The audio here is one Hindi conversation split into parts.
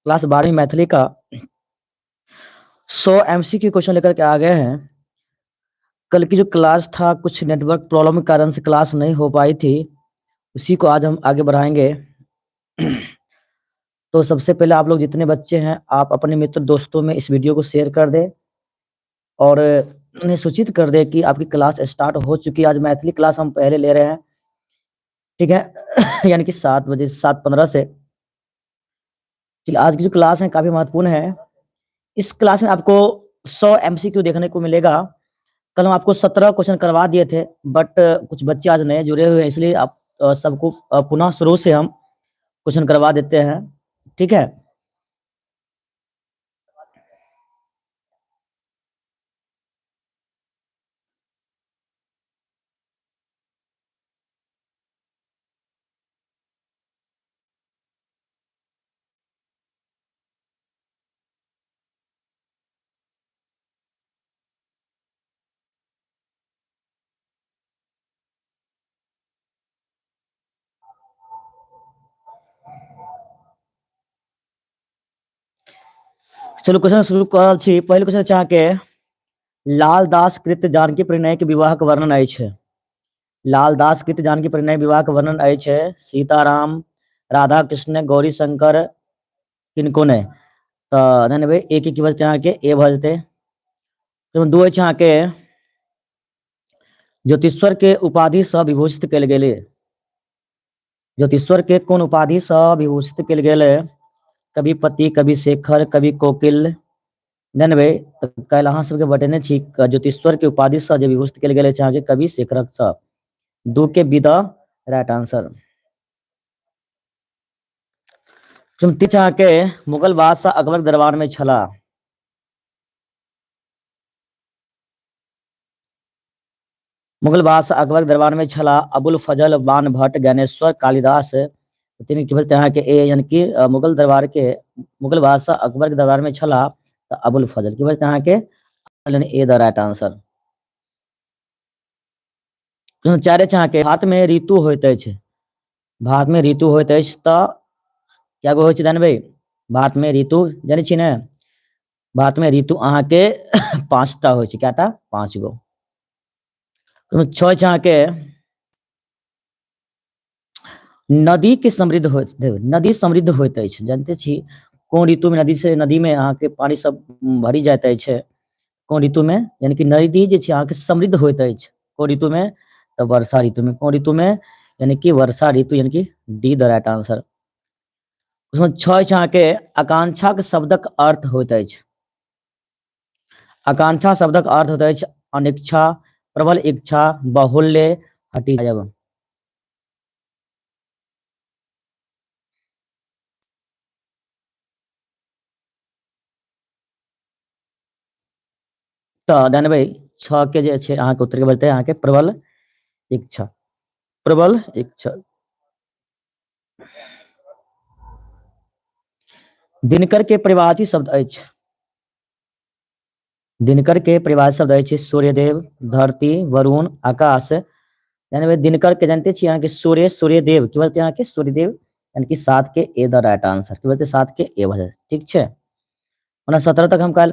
क्लास 12वीं मैथिली का 100 एमसीक्यू क्वेश्चन लेकर के आ गए हैं। कल की जो क्लास था कुछ नेटवर्क प्रॉब्लम के कारण से क्लास नहीं हो पाई थी, उसी को आज हम आगे बढ़ाएंगे। तो सबसे पहले आप लोग जितने बच्चे हैं आप अपने मित्र दोस्तों में इस वीडियो को शेयर कर दें और उन्हें सूचित कर दें कि आपकी क्लास स्टार्ट हो चुकी है। आज मैथिली क्लास हम पहले ले रहे हैं, ठीक है। यानी कि 7 बजे 7:15 से। चलिए, आज की जो क्लास है काफी महत्वपूर्ण है। इस क्लास में आपको 100 एमसीक्यू देखने को मिलेगा। कल हम आपको 17 क्वेश्चन करवा दिए थे, बट कुछ बच्चे आज नए जुड़े हुए हैं, इसलिए आप सबको पुनः शुरू से हम क्वेश्चन करवा देते हैं, ठीक है। चलो क्वेश्चन शुरू करल छी। पहले क्वेश्चन चाह के लाल दास कृत जानकी परिणय के विवाह के वर्णन अछि। लाल दास कृत जानकी परिणय विवाह के वर्णन अछि सीताराम, राधा कृष्ण, गौरी शंकर, किनको ने। तो धन्य भाई एक की वजह चाह के ए भजते। तो दो चाह के ज्योतिश्वर के उपाधि से विभूषित कल गेले। ज्योतिश्वर के कौन उपाधि से विभूषित कल गेले? कवि पति, कवि शेखर, कवि कोकिल। जानबे कल अहाँ सबके बटेने छी ज्योतिश्वर के उपाधि से जे विभूषित कल गेले छै कवि शेखरक से। दू के बी द राइट आंसर। चुमती चाह के मुगल बादशाह अकबर दरबार में छला। मुगल बादशाह अकबर दरबार में छला अबुल फजल, बान भट्ट, ज्ञानेश्वर, कालिदास। तीन की बोलते हैं कि ए यानी कि मुगल दरबार के मुगल बादशाह अकबर के दरबार में छला तो अबुल फजल की बोलते हैं कि ए द राइट आंसर। चारे चाह के भारत में ऋतु होइत अछि। भारत में ऋतु होइत अछि तो क्या गो होइ छै जानबै? भारत में ऋतु जानै छी ने? भारत में ऋतु अहाँ के 5टा होइ छै। कैटा? 5 गो। छह चाह के नदी के समृद्ध होइत, नदी समृद्ध होइत अछि जानते छी कोन ऋतु में नदी से नदी में अहाँ के पानी सब भरी जाइत अछि? कोन ऋतु में? यानी कि नदी जे छै अहाँ के समृद्ध होइत अछि कोन ऋतु में? तो वर्षा ऋतु में। कोन ऋतु में? यानी कि वर्षा ऋतु, यानी कि डी द राइट आंसर। उसमें छह चाह के आकांक्षा के शब्दक अर्थ होइत अछि। आकांक्षा शब्दक अर्थ होइत अछि अनिच्छा, प्रबल इच्छा, बाहुल्य, हठी जायब। तो जानबै 6 के जे छै अहाँ के उत्तर के बोलते हैं अहाँ के प्रबल इच्छा। प्रबल इच्छा। दिनकर के परिभाषित शब्द अछि। दिनकर के परिभाषित शब्द अछि सूर्यदेव, धरती, वरुण, आकाश। यानी दिनकर के जानते छी यहाँ के सूर्य, सूर्यदेव की बोलते हैं यहाँ के सूर्यदेव, यानी कि 7 के ए द राइट आंसर की बोलते 7 के ए भजे, ठीक है। ओना 17 तक हम कल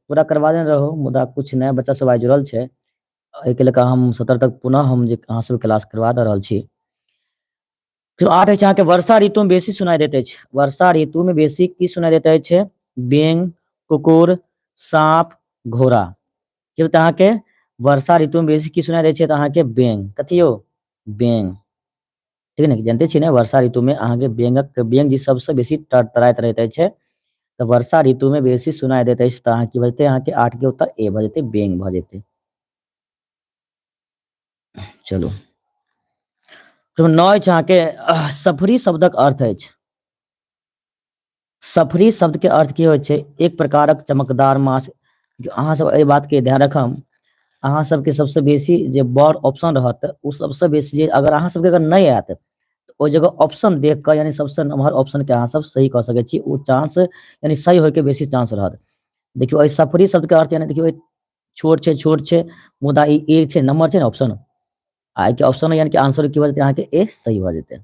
पूरा करवा देने रहो, मुदा कुछ नया बच्चा सब आइ जुड़ल छै, एहिके लेकर हम 17 तक पुनः हम जे अहाँ सब क्लास करवा दे रहल छी। फिर 8 अछि अहाँ के वर्षा ऋतु में बेसी सुनाई देते अछि। वर्षा ऋतु में बेसी की सुनाई देते अछि? बेंग, कुकुर, सांप, घोड़ा। की बता अहाँ के वर्षा ऋतु में बेसी की सुनाई दै छै? तऽ अहाँ के बेंग। कथी यौ? बेंग, ठीक है ने? जानते छी ने वर्षा ऋतु में अहाँ के बेंग जी सबसे बेसी तराइत रहैत अछि। तो वर्षा ऋतु में बेसी सुनाई देते अछि। तऽ अहाँ की बजते अहाँ के 8 के उत्तर ए भ जेतै, बेंग भ जेतै। चलो तो 9 अछि अहाँ के सफरी शब्दक अर्थ अछि। सफरी शब्द के अर्थ की होइ छै? एक प्रकारक चमकदार माछ। अहाँ सब एहि बात के ध्यान रखम, अहाँ सबके सबसे बेसी जे बड़ ऑप्शन रहत उ सबसे बेसी जे अगर अहाँ सबके अगर नहीं आयत ओ जगह ऑप्शन देख कर यानी सबसे नंबर ऑप्शन के अहाँ सब सही कह सकै छी, उ चांस यानी सही होय के बेसी चांस रहत। देखियो एहि सफरी शब्द के अर्थ यानी देखियो छोट छै मुदा ई ए छै, नंबर छै ने ऑप्शन, आ के ऑप्शन यानी कि आंसर की वजह से अहाँ के ए सही भ जेतै।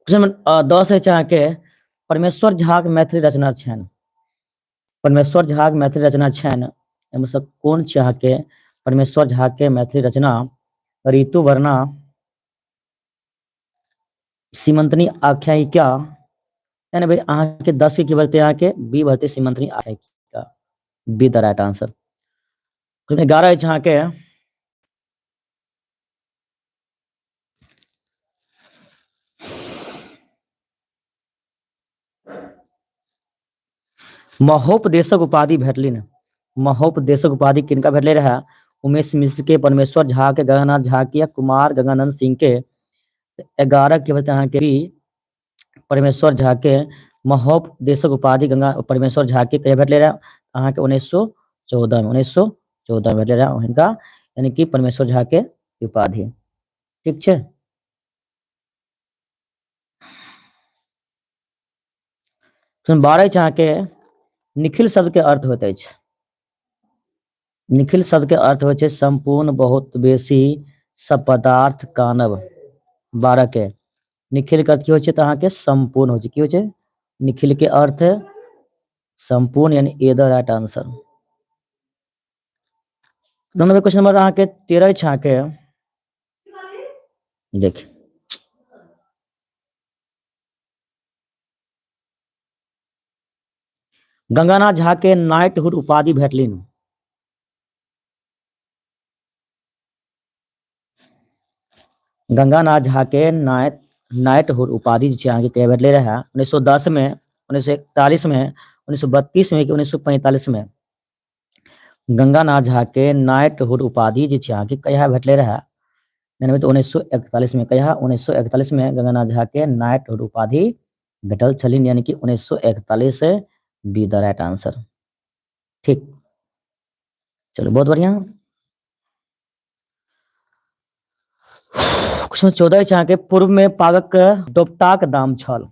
क्वेश्चन 10 है चाह के परमेश्वर झाक मैथिली रचना छनि। परमेश्वर झाक मैथिली रचना छनि एहिमे सँ कोन चाह के परमेश्वर झा के मैथिली रचना ऋतु वर्णा, सीमंतनी आख्यायिका, यानी भाई अहाँ के 10 की बढ़ते अहाँ के बी बढ़ते सीमंतनी आख्यायिका, बी द राइट आंसर। 11 है अहाँ के महोपदेशक उपाधि भेटलिन। महोपदेशक उपाधि किनका भेटले रहे? उमेश मिश्र के, परमेश्वर झा के, गगननाथ झा के या कुमार गंगानंद सिंह के। 11 के बता अहाँ के बी परमेश्वर झा के महोपदेशक उपाधि गंगा परमेश्वर झा के कहिया भेटले रहे? अहाँ के 1914 में 1914 में भेटले रहे हिनका, यानी कि परमेश्वर झा के उपाधि। ठीक छै। तो 12 अहाँ के निखिल शब्द के अर्थ होइत अछि। निखिल शब्द के अर्थ होइ छै संपूर्ण, बहुत बेसी, सब पदार्थ, कानव। 12 के निखिल के अर्थ की होइ छै? तऽ अहाँ के संपूर्ण होइ छै। की होइ छै? निखिल के अर्थ संपूर्ण, यानी A the right answer. Question number अहाँ के 13 छै अहाँ के देखिए गंगानाथ झा के नाइटहुड उपाधि भेटलिन। गंगानाथ झा के नाइटहुड उपाधि जे छै अहाँ के कहिया भेटले रहे? 1910 में, 1941 में, 1932 में कि 1945 में? गंगानाथ झा के नाइटहुड उपाधि जे छै अहाँ के कहिया भेटले रहे? 1941 में। कहिया? 1941 में गंगानाथ झा के नाइटहुड उपाधि भेटल छलिन, यानी कि 1941 बी द राइट आंसर। ठीक, चलो बहुत बढ़िया। क्वेश्चन 14 छै अहाँ के पूर्व में पागक दोपटाक दाम छल।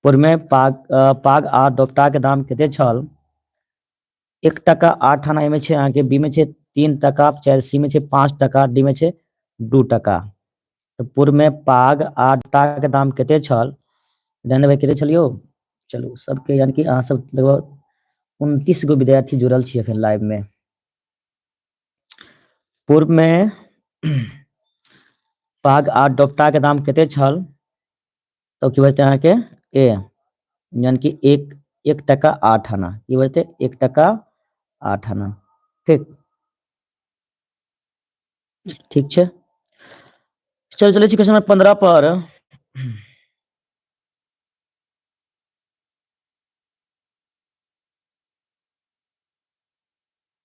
पूर्व में पाग आ दोपटा के दाम कते छल? 1 टका 8 आना, ए में छै अहाँ के बी में छै 3 टका, 4 सी में छै 5 टका, डी में छै 2 टका। तो पूर्व में पाग आ दोपटा के दाम कते छल? ध्यान देबै कते छल यौ? चलो सबके, यानी कि अहाँ सब लगभग 29 गो विद्यार्थी जुड़ल छी अखन लाइव में। पूर्व में पाग आ दोपटा के दाम कते छल? तो की बचते अहाँ के ए, यानी कि 1 टका 8 आना। की बचते? 1 टका 8 आना। ठीक, ठीक छै। चलो चले क्वेश्चन नंबर 15 पर।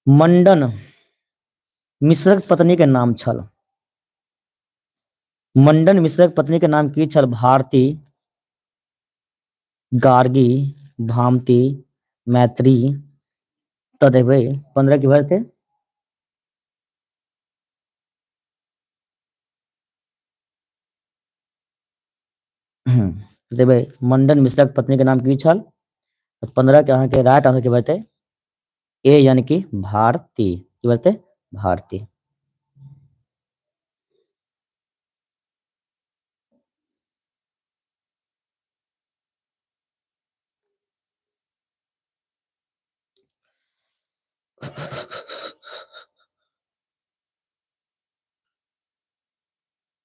मंडन मिश्रक पत्नी के नाम छल। मंडन मिश्रक पत्नी के नाम की छल? भारती, गार्गी, भामती, मैत्री। तो देबै 15 की भरते देबै मंडन मिश्रक पत्नी के नाम की छल? 15 के अहाँ के राइट आंसर की बचते ए, यानी कि भारती। की बचते? भारती।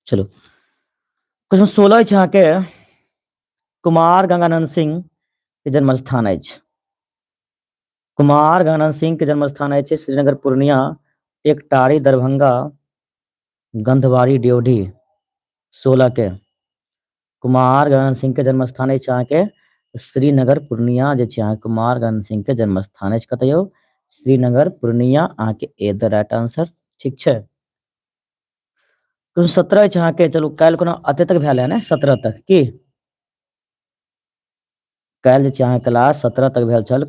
चलो क्वेश्चन 16 छै अहाँ के कुमार गंगानंद सिंह के जन्म स्थान अछि। कुमार गंगानंद सिंह के जन्म स्थान अछि श्रीनगर, पूर्णिया, टेकटारी, दरभंगा, गंधवाड़ी, ड्योढ़ी। 16 के कुमार गंगानंद सिंह के जन्म स्थान अछि अहाँ के श्रीनगर, पूर्णिया जे छै अहाँ कुमार गंगानंद सिंह के जन्म स्थान अछि। कतय यौ? श्रीनगर, पूर्णिया, अहाँ के ए द राइट आंसर। ठीक छै। 17 छै अहाँ के, चलू काल्हि कोनो अते तक भेल है ने 17 तक की? काल्हि जे छै अहाँ क्लास 17 तक भेल छल।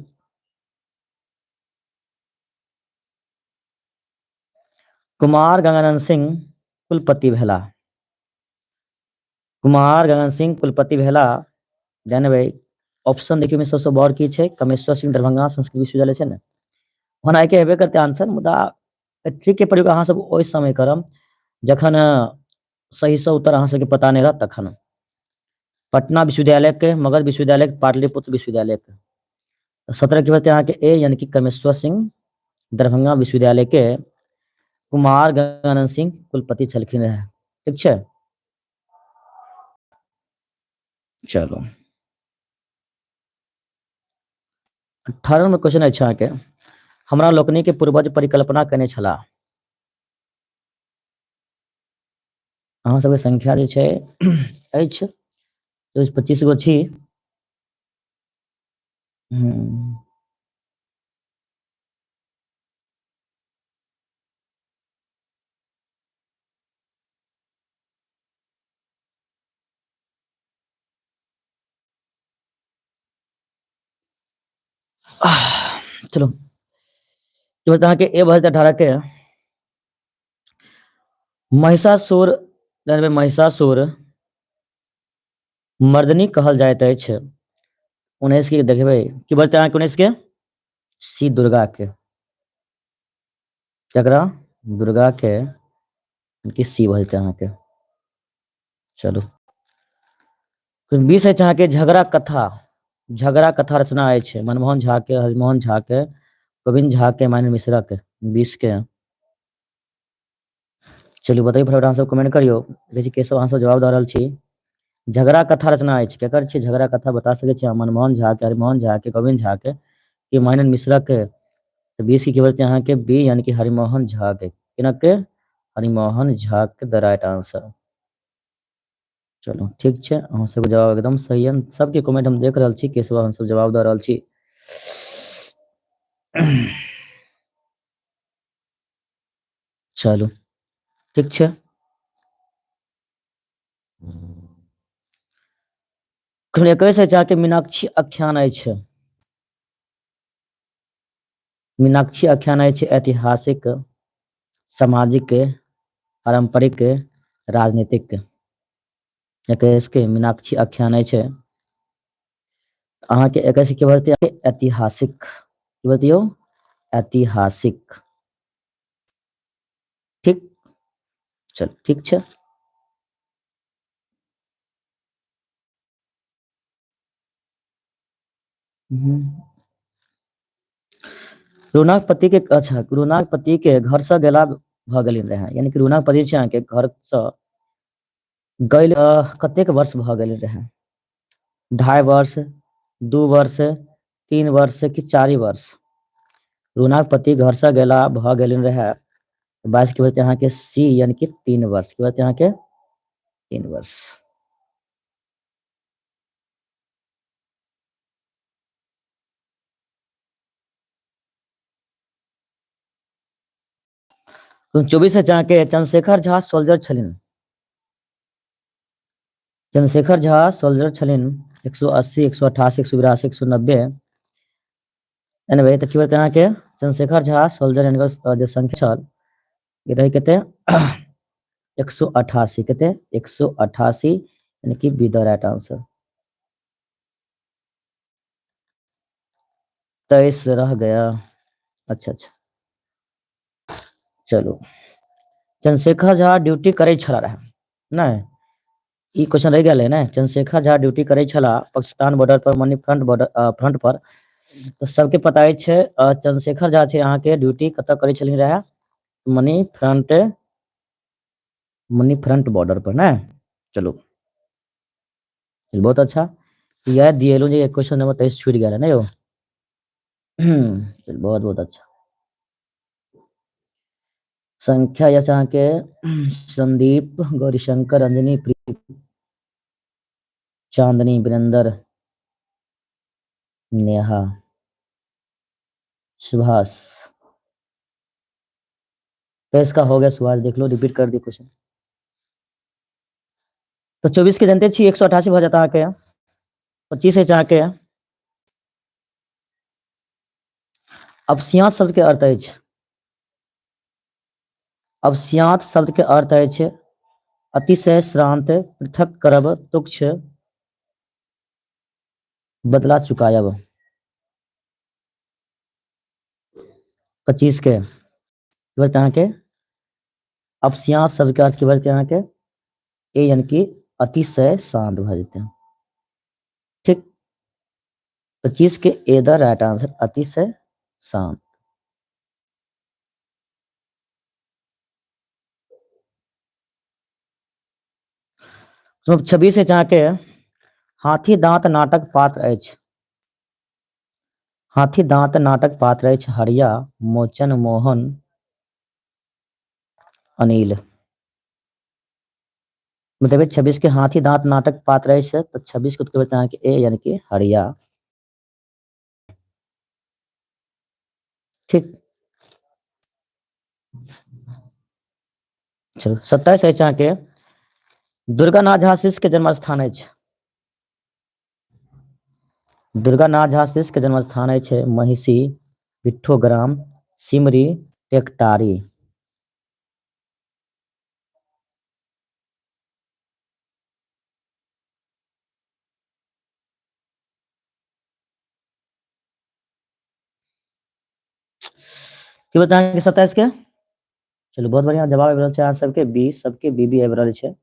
कुमार गंगानंद सिंह कुलपति भेला। कुमार गंगानंद सिंह कुलपति भेला। जानबै ऑप्शन देखियो में सबसे बड़ की छै? कामेश्वर सिंह दरभंगा संस्कृत विश्वविद्यालय छै ने, ओना के हेबे करते आंसर, मुदा ट्रिक के प्रयोग अहाँ सब ओहि समय करब जखन सही से उत्तर अहाँ सबके पता नहीं रहत तखन। पटना विश्वविद्यालय के, मगध विश्वविद्यालय के, पाटलिपुत्र विश्वविद्यालय के। 17 के बचते यहाँ के ए यानी कि कमेश्वर सिंह दरभंगा विश्वविद्यालय के कुमार गजानन सिंह कुलपति छलखिन रहे। ठीक है, चलो 18 में क्वेश्चन अच्छा के हमरा लोकनि के पूर्वज परिकल्पना केने छलाह। अहाँ सबके संख्या जे छै अछि 25 गो छी। चलो जो बताया कि ए 2018 के महिषासुर महिषासुर मर्दनी कहल जाइत अछि। 19 के देखबै की बोलते हैं 19 के सी दुर्गा के, जकरा दुर्गा के की सी बोलते हैं के। चलो 20 है जहाँ के झगड़ा कथा रचना है मनमोहन झा के, हरिमोहन झा के, गोविंद झा के, मानव मिश्रा के। 20 के चलिए बताइए फटाफट अहाँ सब कमेंट करियो। देखिए केशव अहाँ सब जवाब दऽ रहल छी। झगड़ा कथा रचना है केकर छी, झगड़ा कथा बता सके छी मनमोहन झा के, हरिमोहन झा के, गोविंद झा के, मानव मिश्रा के। तो 20 की बोलते हैं के बी यानी कि हरिमोहन झा के, किनक के हरिमोहन झा के द राइट आंसर। चलो ठीक है, अहाँ सबके जवाब एकदम सही है। सबके कमेंट हम देख रहल छी, केशव हम सब जवाब दऽ रहल छी। चलो ठीक है, एकैस जाके मीनाक्षी आख्यान अछि। मीनाक्षी आख्यान अछि ऐतिहासिक, सामाजिक, पारंपरिक, राजनीतिक। 21 के मीनाक्षी आख्यान अछि अहाँ के 21 के बोलते हैं ऐतिहासिक। बतियो ऐतिहासिक। ठीक, चल ठीक है। रुनाक पति के अच्छा रुनाक पति के घर से गेला भ गेलिन रहे, यानी कि रुनाक पति छै के घर से गैल कतेक वर्ष भ गेल रहे। 2.5 वर्ष, 2 वर्ष, 3 वर्ष कि 4 वर्ष। रुनाक पति घर से गेला भ गेलिन रहे। 22 के बचते यहाँ के सी यानी कि 3 वर्ष के बचते यहाँ के 3 वर्ष। तो 24 है जहाँ के चंद्रशेखर झा सोल्जर छलिन। चंद्रशेखर झा सोल्जर छलिन 180, 188, 182, 190। एनबे तो की यहाँ के चंद्रशेखर झा सोल्जर जो संख्या छल ये रही कते 188 कते 188 यानी कि बी द राइट आंसर। 23 रह गया। अच्छा अच्छा चलो चंद्रशेखर झा ड्यूटी करे छला रहे नहीं, ई क्वेश्चन रह गया है। चंद्रशेखर झा ड्यूटी करे छला पाकिस्तान बॉर्डर पर, मनी फ्रंट बॉर्डर फ्रंट पर। तो सबके पता है चंद्रशेखर झा अहाँ के ड्यूटी कत करे छलिन रहे, मनी फ्रंट बॉर्डर पर ना। चलो बहुत अच्छा, यह दिए क्वेश्चन नंबर 23 छूट गया है ना यो। बहुत बहुत अच्छा। संख्या या चाह के संदीप, गौरीशंकर, अंजनी, प्रीति, चांदनी, वीरेंद्र, नेहा, सुभाष। तो इसका हो गया सुभाष, देख लो रिपीट कर दी क्वेश्चन। तो 24 के जनते 188 हो जाता है 25 है चाह के। अब सियात शब्द के अर्थ है, अब सियात शब्द के अर्थ है अतिशय, श्रांत, पृथक करब, तुक्ष, बदला चुकायब। 25 के यहाँ के अब सियात शब्द के अर्थ की यहाँ के ए यानी कि अतिशय शांत भ जेते हैं। 25 के ए द राइट आंसर, अतिशय शांत। तो 26 से जहाँ के हाथी दांत नाटक पात्र अछि। हाथी दांत नाटक पात्र अछि हरिया, मोचन, मोहन, अनिल। मतलब 26 के हाथी दांत नाटक पात्र अछि, तो 26 के उत्तर यहाँ के ए यानी कि हरिया। ठीक। चलो 27 है यहाँ के दुर्गानाथ झा शिष्य के जन्म स्थान अछि। दुर्गानाथ झा शिष्य के जन्म स्थान अछि महिषी, पिट्ठोग्राम, सिमरी, टेकटारी। की बताएंगे 27 के? चलो बहुत बढ़िया जवाब आबि रहल छै अहाँ सबके बी, सबके बी भी आबि रहल छै।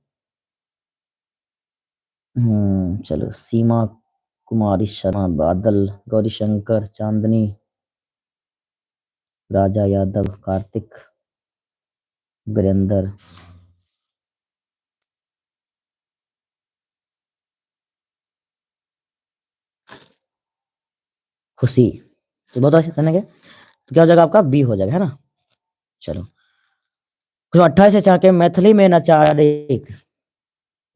चलो सीमा कुमारी शर्मा, बादल, गौरीशंकर, चांदनी, राजा यादव, कार्तिक, वीरेंद्र, खुशी। तो बहुत अच्छे सुनेंगे तो क्या हो जाएगा आपका बी हो जाएगा, है ना। चलो 28 से चाह के मैथिली में नचारिक,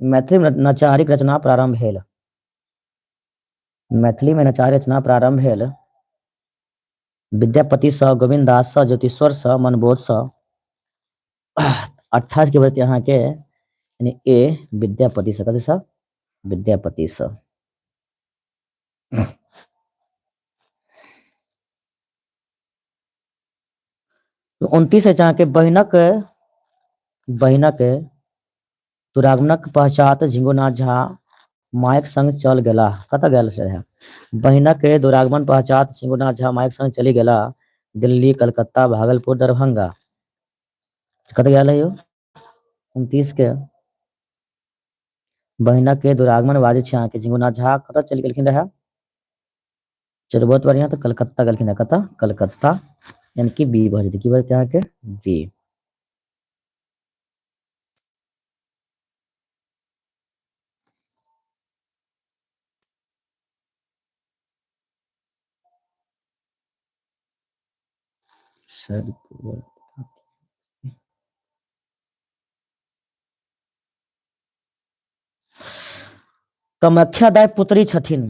मैथिली में नचारिक रचना प्रारंभ भेल। मैथिली में नचारिक रचना प्रारंभ भेल विद्यापति सँ, गोविंद दास सँ, ज्योतिश्वर सँ, मनबोध सँ। 28 के बजते यहाँ के यानी ए विद्यापति सँ, कथी सँ? विद्यापति सँ। तो 29 है जहाँ के बहिनक दुरागमनक पश्चात झिंगुनाथ झा मायक संग चल गेला। कतऽ गेल रहे? बहिनक दुरागमन पश्चात झिंगुनाथ झा मायक संग चली गेला दिल्ली, कलकत्ता, भागलपुर, दरभंगा। कतऽ गेल है 29 के बहिनक के दुरागमन बाजै छै अहाँके झिंगुनाथ झा कतऽ चलि गेलखिन रहे? चलो बहुत बढ़िया, तो कलकत्ता गेलखिन रहे। कतऽ? कलकत्ता, यानी कि बी भऽ जेतै। की भऽ जेतै अहाँके? बी। कामाख्या दाई पुत्री छथिन।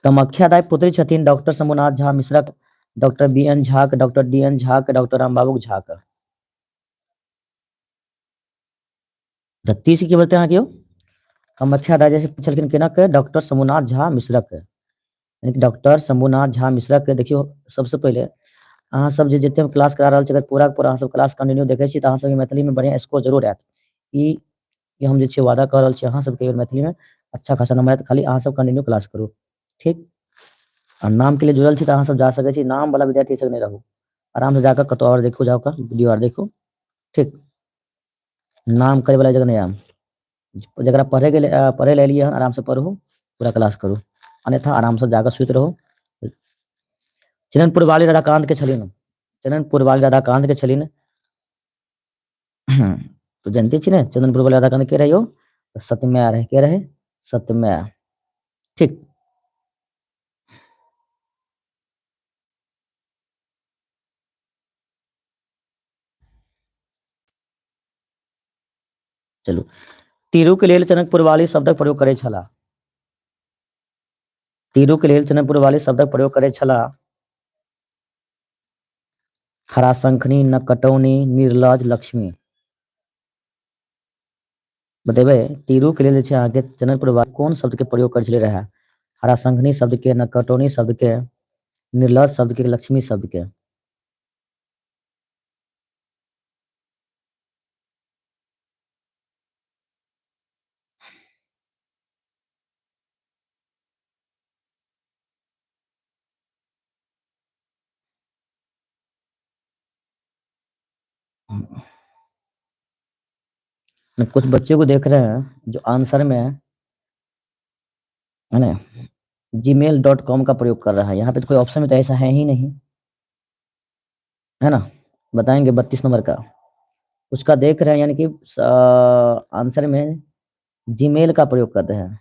कामाख्या दाई पुत्री छथिन डॉक्टर शंभुनाथ झा मिश्रक, डॉक्टर बी एन झा के, डॉक्टर डी एन झा के, डॉक्टर रामबाबू झा के। 30 की बोलते हैं क्यों? कामाख्या दाई जैसे पूछलखिन केना के? डॉक्टर शंभुनाथ झा मिश्रक, यानी कि डॉक्टर शंभुनाथ झा मिश्रक के। देखियो सबसे पहले अहाँ सब जे जते क्लास करा रहल छी, अगर पूरा पूरा अहाँ सब क्लास कंटिन्यू देखै छी तऽ अहाँ सबके मैथिली में बढ़िया स्कोर जरूर आयत। ई हम जे छै वादा कर रहल छी अहाँ सबके मैथिली में अच्छा खासा नंबर आयत, खाली अहाँ सब कंटिन्यू क्लास करू। ठीक। और नाम के लिए जुड़ल छी तऽ अहाँ सब जा सकै छी, नाम वाला विद्यार्थी सब नहीं रहू, आराम से जाकर कतौ और देखो, जाकर वीडियो और देखो। ठीक। नाम करे वाला जगह नहीं आम, जरा पढ़े ले लिए आराम से पढ़ू, पूरा क्लास करू, अन्यथा आराम से जाकर सुत रहो। चरणपुर वाली राधाकांत के छलिन, चरणपुर वाली राधाकांत के छलिन। तो जानते छी ने चंदनपुर वाली राधाकांत के रहियो? सत्यमय रहे, के रहे? सत्यमय। ठीक। चलू तीरू के लेल चनकपुर वाली शब्दक प्रयोग करे छला। तीरू के लेल चनकपुर वाली शब्दक प्रयोग करे छला हराशंखनी, नकटौनी, निर्लज, लक्ष्मी। बतेबे तीरू के लेल आगे जनकपुर वाली कोन शब्द के प्रयोग कर छले रहे? हराशंखनी शब्द के, नकटौनी शब्द के, निर्लज शब्द के, लक्ष्मी शब्द के। कुछ बच्चे को देख रहे हैं जो आंसर में है ना gmail.com का प्रयोग कर रहा है। यहाँ पे तो कोई ऑप्शन में तो ऐसा है ही नहीं, है ना। बताएंगे 32 नंबर का, उसका देख रहे हैं, यानी कि आंसर में जीमेल का प्रयोग करते हैं।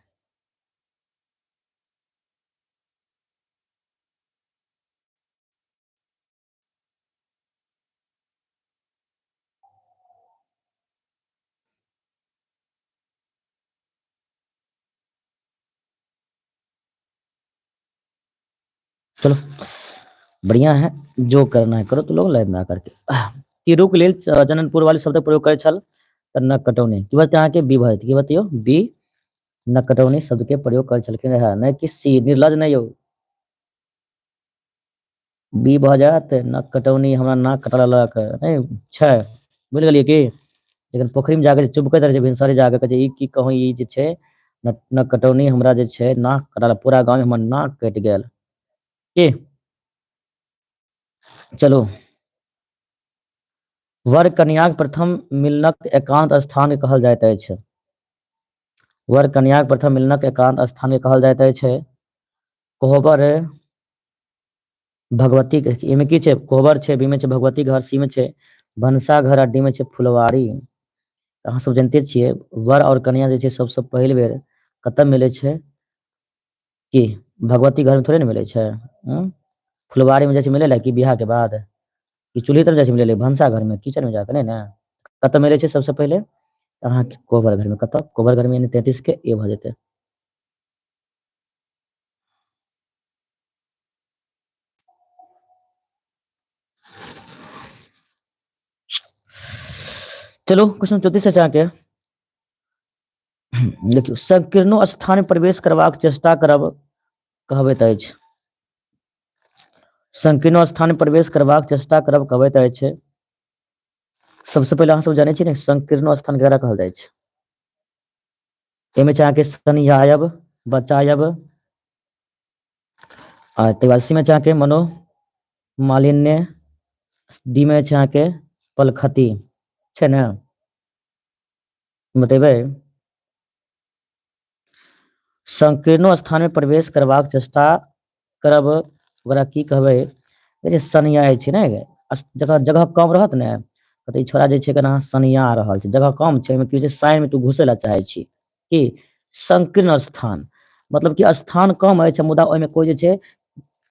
चलो बढ़िया है, जो करना है करो तो लोग लाइव में आकर के। तिरुक लेल जननपुर वाले शब्द प्रयोग करे छल त न कटौनी की बात यहाँ के बी भरत की बतियो बी न कटौनी शब्द के प्रयोग कर छलखिन रहा, नहीं कि सी निर्लज नहीं हो। बी भऽ जायत न कटौनी, हमरा नाक कटला लग नहीं छै, बुझ गेलियै की। लेकिन पोखरी में जाके चुप करैत रहे छै भिनसरे जाके कहै छै ई की कहूँ, ई जे छै न कटौनी हमरा जे छै नाक कटला, पूरा गाँव में हमर नाक कटि गेल की। चलो, वर कन्याक प्रथम मिलनक एकांत स्थान के कहल जाइत अछि। वर कन्याक प्रथम मिलनक एकांत स्थान के कहल जाइत अछि कोहबर भगवती के। एमे की छै, कोहबर छै, बी में छै भगवती घर, सी में छै भनसा घर, आ डी में छै फुलवारी। अहाँ सब जानते छियै वर और कन्या जे छै सबसे पहिल बेर कतऽ मिलै छै कि भगवती घर में थोड़े ने मिलै छै। फुलवारी में जाइ छै मिलै लए कि बियाह के बाद, कि चूल्ही तर जाइ छै मिलै लए, भनसा घर में किचन में जाके नहीं ना। कतऽ मिलै छै सबसे पहले अहाँ के कोहबर घर में। कतऽ कोहबर घर में, यानी 33 के ए भऽ जेतै। चलो क्वेश्चन 34 से जाके देखियो, संकीर्णो स्थान में प्रवेश करबाक चेष्टा करब कहबैत अछि। संकीर्णो स्थान में प्रवेश करबाक चेष्टा करब कहबैत अछि। सबसे पहले अहाँ सब जानै छियै ने संकीर्णो स्थान केकरा कहल जाइ छै। एमे छै अहाँके सनियायब, बचायब, आ तकर बाद सी में छै अहाँके मनोमालिन्य, डी में छै अहाँके पलखती, छै ने। बतेबै संकीर्णो स्थान में प्रवेश करबाक चेष्टा करब ओकरा की कहबै, जे सनियाय छै ने, जगह जगह कम रहत ने तऽ ई छोड़ा जे छै केना सनिया रहल छै, जगह कम छै, एहिमे की होइ छै साइन में तू घुसे ला चाहे छी कि संकीर्ण स्थान, मतलब कि स्थान कम अछि मुदा ओहिमे कोई जे छै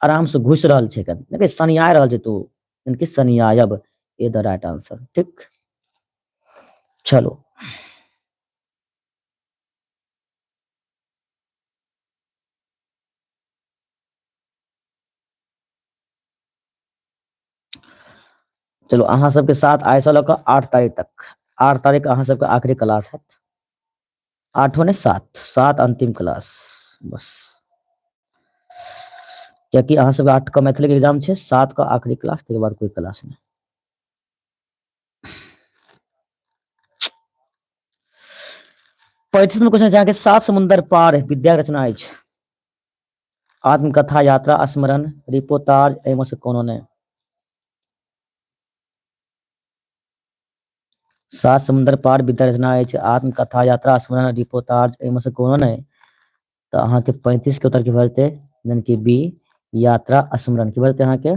आराम से घुस रहल छै, देखिए सनिया रहल छै तू, यानी कि सनियायब ए द राइट आंसर। ठीक, चलो चलो अहाँ सबके साथ आइ से लऽ कऽ 8 तारीख तक, 8 तारीख अहाँ सबके आखिरी क्लास है। 8 ने 7 7 अंतिम क्लास बस, कियाकि अहाँ सबके 8 का मैथिली के एग्जाम छै, 7 का आखिरी क्लास, तकर बाद कोई क्लास नहीं। 35 में क्वेश्चन जाके 7 समुंदर पार विद्या रचना अछि। आत्मकथा, यात्रा, स्मरण, रिपोर्टाज, एहिमे से कोनो नहीं। 7 समुंदर पार विद्या रचना अछि, आत्मकथा, यात्रा, स्मरण, रिपोर्टाज, एहिमे से कोनो नहीं। तो अहाँ के 35 के उत्तर की भरते, यानी कि बी यात्रा स्मरण की भरते, अहाँ के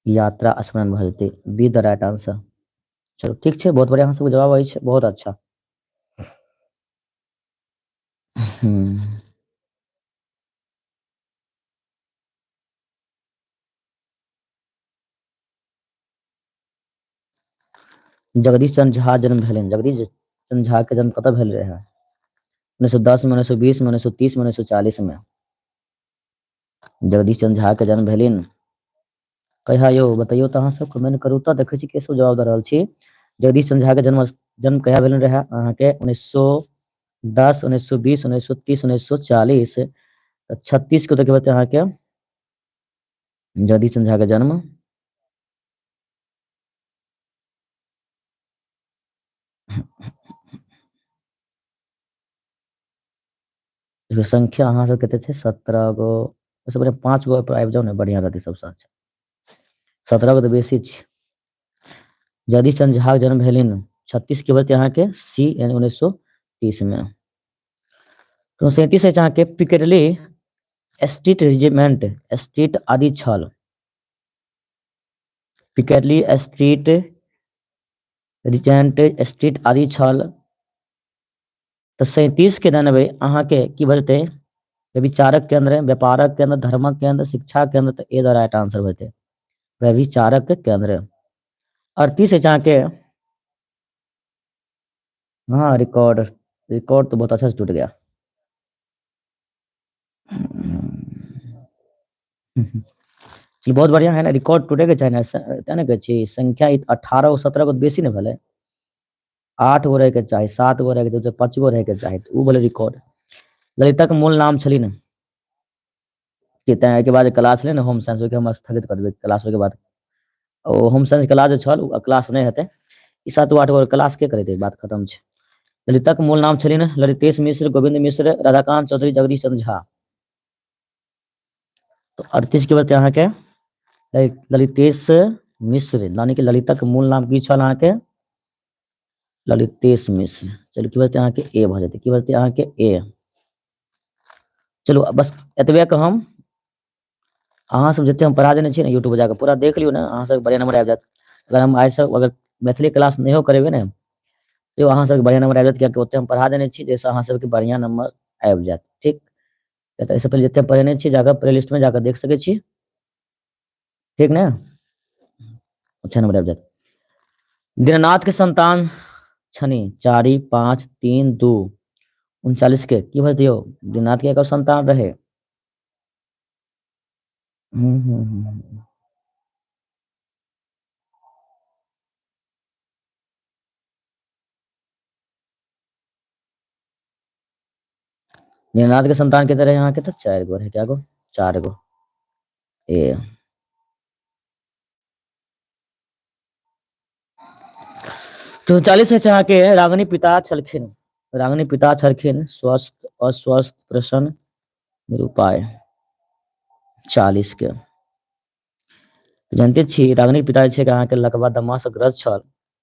यात्रा स्मरण भऽ जेतै, बी द राइट आंसर। चलो ठीक छै, बहुत बढ़िया, अहाँ सबके जवाब अछि, बहुत अच्छा। जगदीश चंद्र झा जन्म भेलनि, जगदीश चंद्र झा के जन्म कतऽ भेल रहे, 1910 में, 1920 में, 1930 में, 1940 में। जगदीश चंद्र झा के जन्म भेलनि कहिया यौ, बतैयो तऽ अहाँ सब कमेंट करू तऽ, देखै छी के सब जवाब दऽ रहल छी। जगदीश चंद्र झा के जन्म जन्म कहिया भेलनि रहे अहाँ के, 1910, 1920, 1930, 1940। 36 के उत्तर अहाँ के जगदीश चंद्र झा के जन्म संख्या अहाँ सब कते छै, 17 गो, सबसे बढ़िया 5 गो पर आबि जाओ ने, बढ़िया रहतै सबसे अच्छा। 17 गो तऽ बेसी छै। जगदीश चंद्र झा के जन्म भेलनि 36 के बते अहाँ के सी, यानी 1930 में। तो 37 है अहाँके पिकेडली स्ट्रीट रेजिमेंट स्ट्रीट आदि छल। पिकेडली स्ट्रीट रेजिमेंट स्ट्रीट आदि छल। तो 37 के देने अहाँके की बजते व्यभिचारक केंद्र, व्यापारक केंद्र, धर्मक केंद्र, शिक्षा केंद्र। तो ए द राइट आंसर बजते व्यभिचारक केंद्र। 38 है अहाँके हाँ रिकॉर्ड। रिकॉर्ड तो बहुत अच्छा से टूट गया। ये बहुत बढ़िया है ना, रिकॉर्ड टूटे के चाहिए ना, ना कहै संख्या 18 और 17 को बेसी ने भेलै, 8 गो रहे के चाहिए, 7 गो रहे के चाहिए, 5 गो रहे के चाहिए, तो उ भेलै रिकॉर्ड। ललितक मूल नाम छली ने कि के बाद क्लास ले ने होम साइंस के हम स्थगित कर देबै क्लास के बाद। ओ होम साइंस क्लास जो छल क्लास नहीं हेतै, ई 7 8 गो क्लास के करेतै, बात खत्म छै। ललितक मूल नाम छली ने ललितेश मिश्र, गोविंद मिश्र, राधाकांत चौधरी, जगदीश चंद्र झा। तो 38 के बाद अहाँ के ललितेश मिश्र यानी कि ललितक मूल नाम की छल अहाँ के ललितेश मिश्र। चलू की बजते अहाँ के ए भ जेतै, की बजते अहाँ के ए। चलू बस एतबे के हम अहाँ सब जते हम पढ़ा देने छियै ने यूट्यूब पर जाकर पूरा देख लियो ना, अहाँ सब बढ़िया नंबर आबि जायत। अगर हम आइ सब अगर मैथिली क्लास नहीं करेबे ने तो अहाँ सबके बढ़िया नंबर आबि जायत, कियाकि ओते हम पढ़ा देने छी जैसे अहाँ सबके बढ़िया नंबर आबि जायत। ठीक, तो एहिसँ पहले जते पढ़ेने छी जाकर प्ले लिस्ट में जाकर देख सकै छी। ठीक ने, अच्छा नंबर आबि जायत। दीननाथ के संतान छनी 4 5 3 2 39 के की भर दियो दीननाथ के एकर संतान रहे। दीननाथ के संतान कितने रहे यहाँ के, तो 4 गो रहे, क्या गो 4 गो ए। तो 40 है चाह के रागनी पिता छलखिन, रागनी पिता छलखिन स्वस्थ अस्वस्थ प्रसन्न निरुपाय। 40 के जानते छी रागनी पिता छै अहाँ के लकवा दमा से ग्रस्त छल,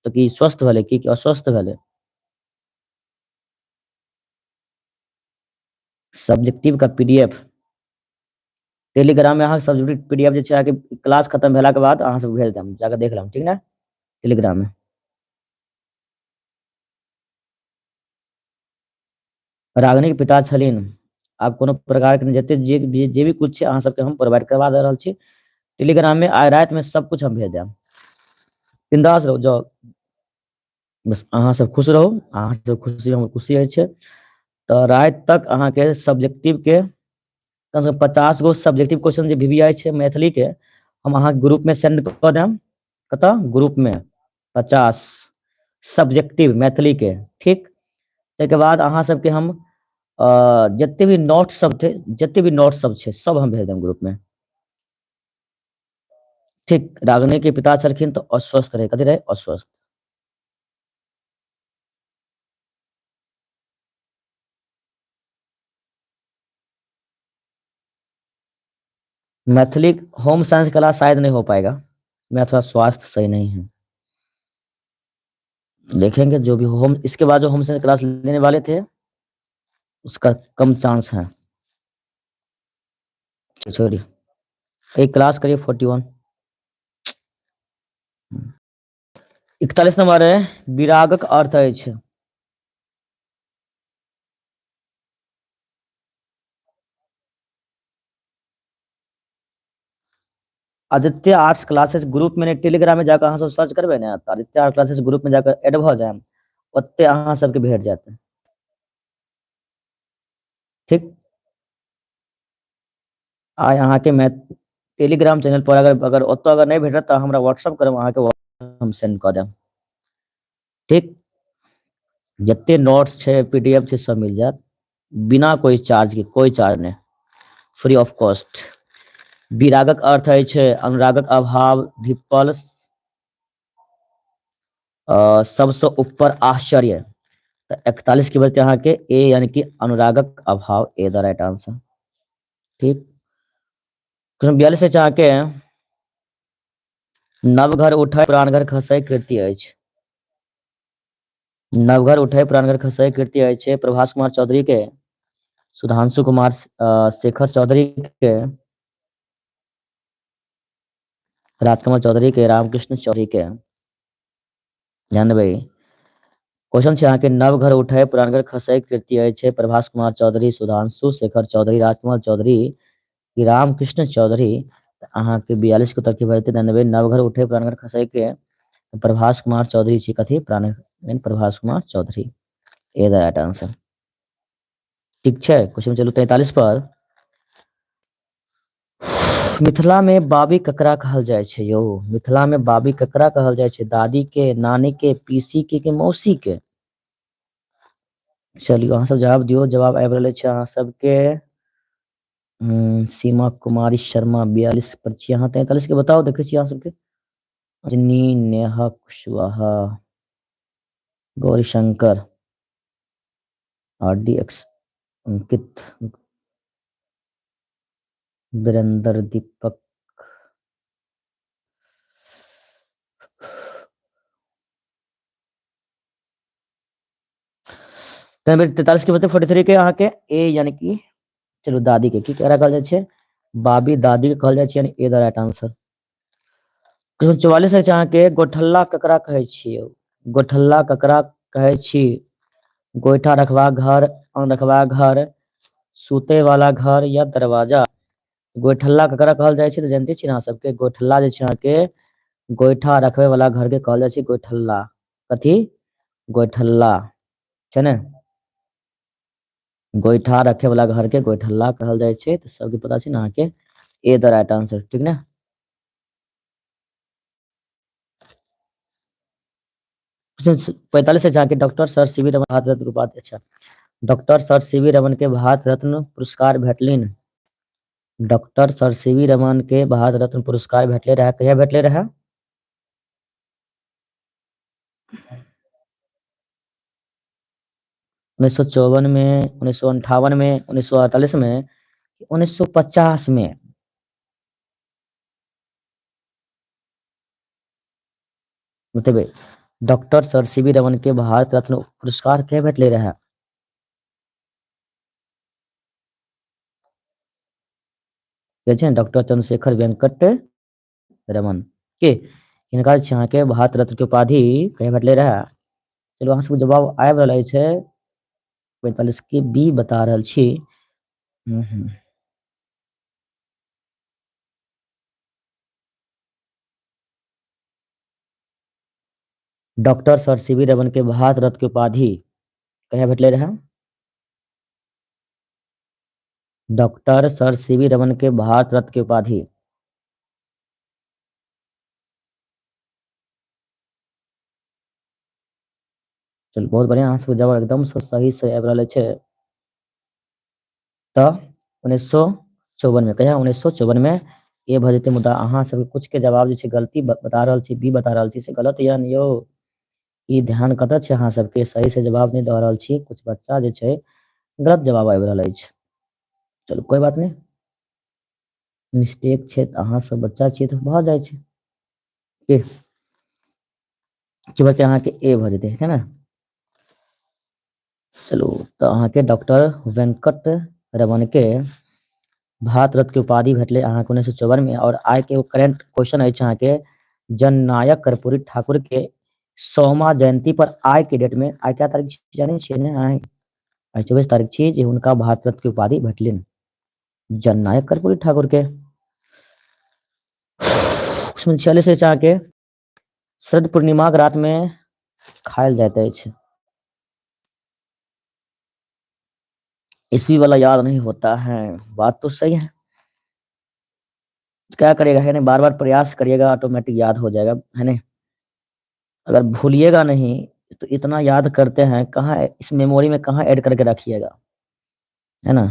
तो की स्वस्थ भेले की अस्वस्थ भेले। सब्जेक्टिव का पीडीएफ टेलीग्राम में अहाँ सब्जेक्टिव पीडीएफ जे छै अहाँके क्लास खत्म भेला के बाद अहाँ सब भेज देम, जाकर देख लेम ठीक ना टेलीग्राम में। रागनी के पिता छलिन, आब कोनो प्रकार के जते जे भी कुछ छै अहाँ सबके हम प्रोवाइड करवा दे रहल छी टेलीग्राम में, आइ रात में सब कुछ हम भेज देम। बिंदास रहो जाओ, बस अहाँ सब खुश रहो, अहाँ सब खुशी हम खुशी है छै। तो रात तक अहाँ के सब्जेक्टिव के कम से कम 50 गो सब्जेक्टिव क्वेश्चन जे वीवीआई छै मैथिली के हम अहाँ ग्रुप में सेंड कर देम। कत ग्रुप में 50 सब्जेक्टिव मैथिली के। ठीक, ताहिके बाद अहाँ सबके हम जते भी नोट्स सब थे, जते भी नोट्स सब छै सब हम भेज देम ग्रुप में। ठीक, रागनी के पिता छलखिन तो अस्वस्थ रहे, कथी रहे अस्वस्थ। मैथिली होम साइंस क्लास शायद नहीं हो पाएगा, मेरा थोड़ा स्वास्थ्य सही नहीं है, देखेंगे जो भी होम इसके बाद जो होम साइंस क्लास लेने वाले थे उसका कम चांस है। छोड़िए, एक क्लास करिए 41। 41 नंबर है विरागक अर्थ अछि। आदित्य आर्ट्स क्लासेस ग्रुप में टेलीग्राम में जाकर अहाँ सब सर्च करबे ने तो आदित्य आर्ट्स क्लासेस ग्रुप में जाकर एड भ जाए, ओते अहाँ सबके भेट जाते। ठीक, आइ अहाँ के मैं टेलीग्राम चैनल पर अगर ओतो अगर नहीं भेटत तो हमरा व्हाट्सएप करब, अहाँ के हम सेंड कर देम। ठीक, जते नोट्स छै पीडीएफ छै सब मिल जात बिना कोई चार्ज के, कोई चार्ज नहीं, फ्री ऑफ कॉस्ट। विरागक अर्थ है अनुरागक अभाव, धिप्पल, सबसे ऊपर आश्चर्य। तो 41 की बचते अहाँ के ए यानी कि अनुरागक अभाव, ए द राइट आंसर। ठीक, क्वेश्चन 42 से अहाँ के नवघर उठै पुरान घर खसै कृति अछि। नवघर उठै पुरान घर खसै कृति अछि प्रभास कुमार चौधरी के सुधांशु कुमार शेखर चौधरी के, राजकमल चौधरी के, रामकृष्ण चौधरी के। ध्यान देबै। क्वेश्चन छै अहाँके नव घर उठे पुरान घर खसै कृति अछि प्रभास कुमार चौधरी, सुधांशु शेखर चौधरी, राजकमल चौधरी कि रामकृष्ण चौधरी। अहाँके 42 के उत्तर की भरते। ध्यान देबै। नव घर उठे पुरान घर खसै के प्रभास कुमार चौधरी छी। कथी पुरान प्रभास कुमार चौधरी। ए द राइट आंसर। ठीक छै। क्वेश्चन चलू 43 पर। मिथिला में बाबी ककरा कहल जाय छै यौ? मिथिला में बाबी ककरा कहल जाय छै? दादी के, नानी के, पीसी के मौसी के? चलियो अहाँ सब जवाब दियो। जवाब आबि रहल छै अहाँ सबके। सीमा कुमारी शर्मा 42 पर छी अहाँ। 43 के बताओ, देखे छी अहाँ सबके। रजनी, नेहा कुशवाहा, गौरी शंकर, RDX, अंकित, वीरेंद्र, दीपक। तो 43 के बते 43 के अहाँ के ए यानी कि चलो दादी के की करा कहल जाय छै? बाबी दादी के कहल जाय छै, यानी ए द राइट आंसर। 44 है अहाँ के गोठल्ला ककरा कहै छियै? गोठल्ला ककरा कहै छी? गोइठा रखवा घर, अन्न रखवा घर, सूते वाला घर या दरवाजा? गोइठल्ला ककरा कहल जाय छै? तो जानते छी अहाँ सबके गोइठल्ला जे छै अहाँ के गोइठा रखवे वाला घर के कहल जाय छै गोइठल्ला। कथी? गोइठल्ला छै ने। गोइठा रखे वाला घर के गोइठल्ला कहल जाय छै। तो सबके पता छै ना के ए द राइट आंसर। ठीक ने। क्वेश्चन 45 से जाके doctor sir C V Raman Bharat Ratna उपाधि। अच्छा, डॉक्टर सर सीवी रमन के भारत रत्न पुरस्कार भेटलनि। डॉक्टर सर सीवी रमन के भारत रत्न पुरस्कार भेटले रहे। कहिया भेटले रहे? 1954 में, 1958 में, 1948 में, 1950 में? बतेबे। डॉक्टर सर सीवी रमन के भारत रत्न पुरस्कार कहिया भेटले रहे? डॉक्टर चंद्रशेखर वेंकट रमन के हिनका जे छै अहाँ के भारत रत्न के उपाधि कहिया भेटले रहे? चलो अहाँ सबके जवाब आबि रहल छै। 45 के बी बता रहल छी। डॉक्टर सर सीवी रमन के भारत रत्न के उपाधि कहिया भेटले रहे? डॉक्टर सर सीवी रमन के भारत रत्न के उपाधि। चल बहुत बढ़िया, अहाँ सबके जवाब एकदम से सही से आबि रहल छै। तो 1954 में। कहिया? 1954 में ए भ जेतै। मुदा अहाँ सबके कुछ के जवाब जे छै गलती बता रहल छी, बी बता रहल छी से गलत या यौ। ई ध्यान कतऽ छै अहाँ सबके? सही से जवाब नहीं दऽ रहल छी। कुछ बच्चा जे छै गलत जवाब आबि रहल अछि। चलो कोई बात नहीं, मिस्टेक छै तऽ अहाँ सब बच्चा छियै तऽ भऽ जाइ छै। की बच्चा अहाँ के ए भ जेतै है ना। चलो तो अहाँ के डॉक्टर वेंकट रमन के भारत रत्न के उपाधि भेटले अहाँ के 1954 में। और आय के करेंट क्वेश्चन अछि अहाँ के जननायक कर्पूरी ठाकुर के 100वां जयंती पर आय के डेट में, आय क्या तारीख जाने छियै ने? आय 24 तारीख छी जे हुनका भारत रत्न के उपाधि भेटलनि जननायक कर्पूरी ठाकुर के। 46 से अहाँ के शरद पूर्णिमा के रात में खायल जाइत अछि। ईस्वी वाला याद नहीं होता है, बात तो सही है। क्या करिएगा है ना, बार बार प्रयास करिएगा ऑटोमेटिक याद हो जाएगा है ना। अगर भूलिएगा नहीं तो इतना याद करते हैं कहाँ, इस मेमोरी में कहाँ ऐड करके रखिएगा, है ना।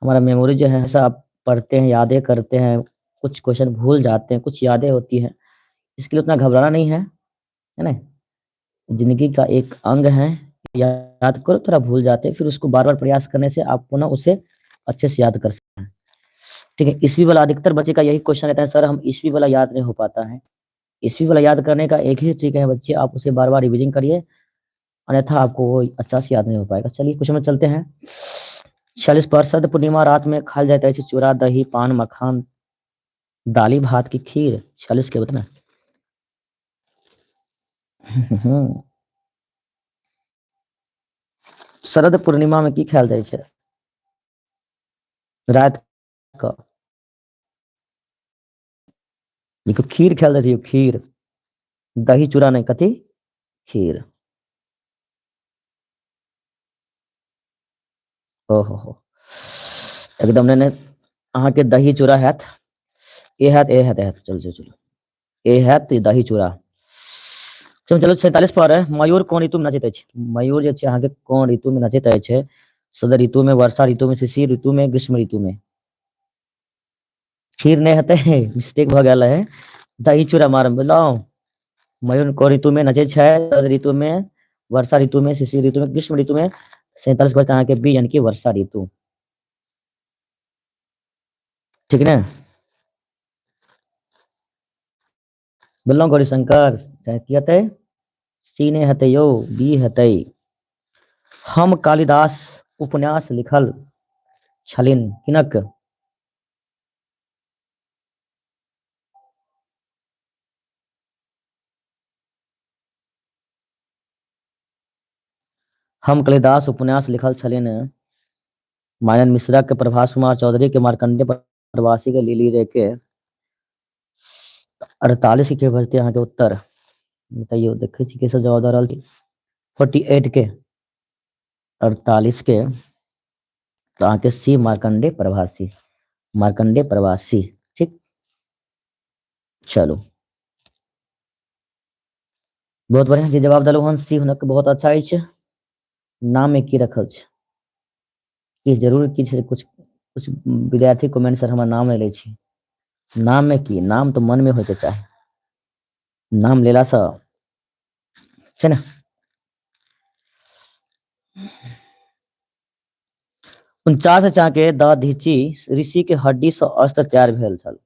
हमारा मेमोरी जो है हमेशा पढ़ते हैं, यादें करते हैं, कुछ क्वेश्चन भूल जाते हैं, कुछ यादें होती हैं। इसके लिए उतना घबराना नहीं है ना। जिंदगी का एक अंग है, याद करो थोड़ा भूल जाते हैं, फिर उसको बार बार प्रयास करने से आप पुनः उसे अच्छे से याद कर सकते हैं। ठीक है। ईस्वी वाला अधिकतर बच्चे का यही क्वेश्चन रहता है, सर हम ईस्वी वाला याद नहीं हो पाता है। ईस्वी वाला याद करने का एक ही तरीका है बच्चे, आप उसे बार बार रिविजन करिए, अन्यथा आपको वो अच्छा से याद नहीं हो पाएगा। चलिए क्वेश्चन में चलते हैं। 40 पर शरद पूर्णिमा रात में खायल जाइत अछि चूड़ा दही पान मखान दाली भात की खीर 40 के बतना। शरद पूर्णिमा में की खायल जाइ छै रात क देखो खीर खायल जाइ छै खीर दही चूड़ा नहीं कथी खीर। ओहो हो एकदम ने अहाँ के दही चूड़ा हैत ए हैत चलो चलो चलो ए हैत दही चूड़ा। चलो चलो 47 पर है मयूर कोन ऋतु में नचैत अछि मयूर जे छै अहाँ के कोन ऋतु में नचैत अछि शरद ऋतु में वर्षा ऋतु में शिशिर ऋतु में ग्रीष्म ऋतु में। खीर नहीं हेतै मिस्टेक भ गेल है दही चूड़ा मारम बुझलौं। मयूर कोन ऋतु में नचै छै शरद ऋतु में वर्षा ऋतु में शिशिर ऋतु में ग्रीष्म ऋतु में 47 पर अहाँ के बी यानी कि वर्षा ऋतु ठीक ने। बोललौं गौरीशंकर की हेतै सी नहीं हेतै यौ बी हेतै हम कालिदास उपन्यास लिखल छलिन किनक हम कालिदास उपन्यास लिखल छलिन मानन मिश्रा के प्रभास कुमार चौधरी के मार्कंडेय प्रवासी के लिली रे के 48 के बजते अहाँ के उत्तर बताइयो देखे छी के सब जवाब द रहल छी 48 के 48 के तो अहाँ के सी मार्कंडेय प्रवासी ठीक। चलो बहुत बढ़िया जे जवाब देलहुँ हन सी हुनक बहुत अच्छा अछि नाम में की रखल छै कि जरूर किछ कुछ कुछ विद्यार्थी कमेंट सर हमर नाम नहीं लै छी नाम में की नाम तो मन में होय के चाही नाम लेला सँ छै ने। 49 चाके दधीचि ऋषि के हड्डी से अस्त्र तैयार भेल छल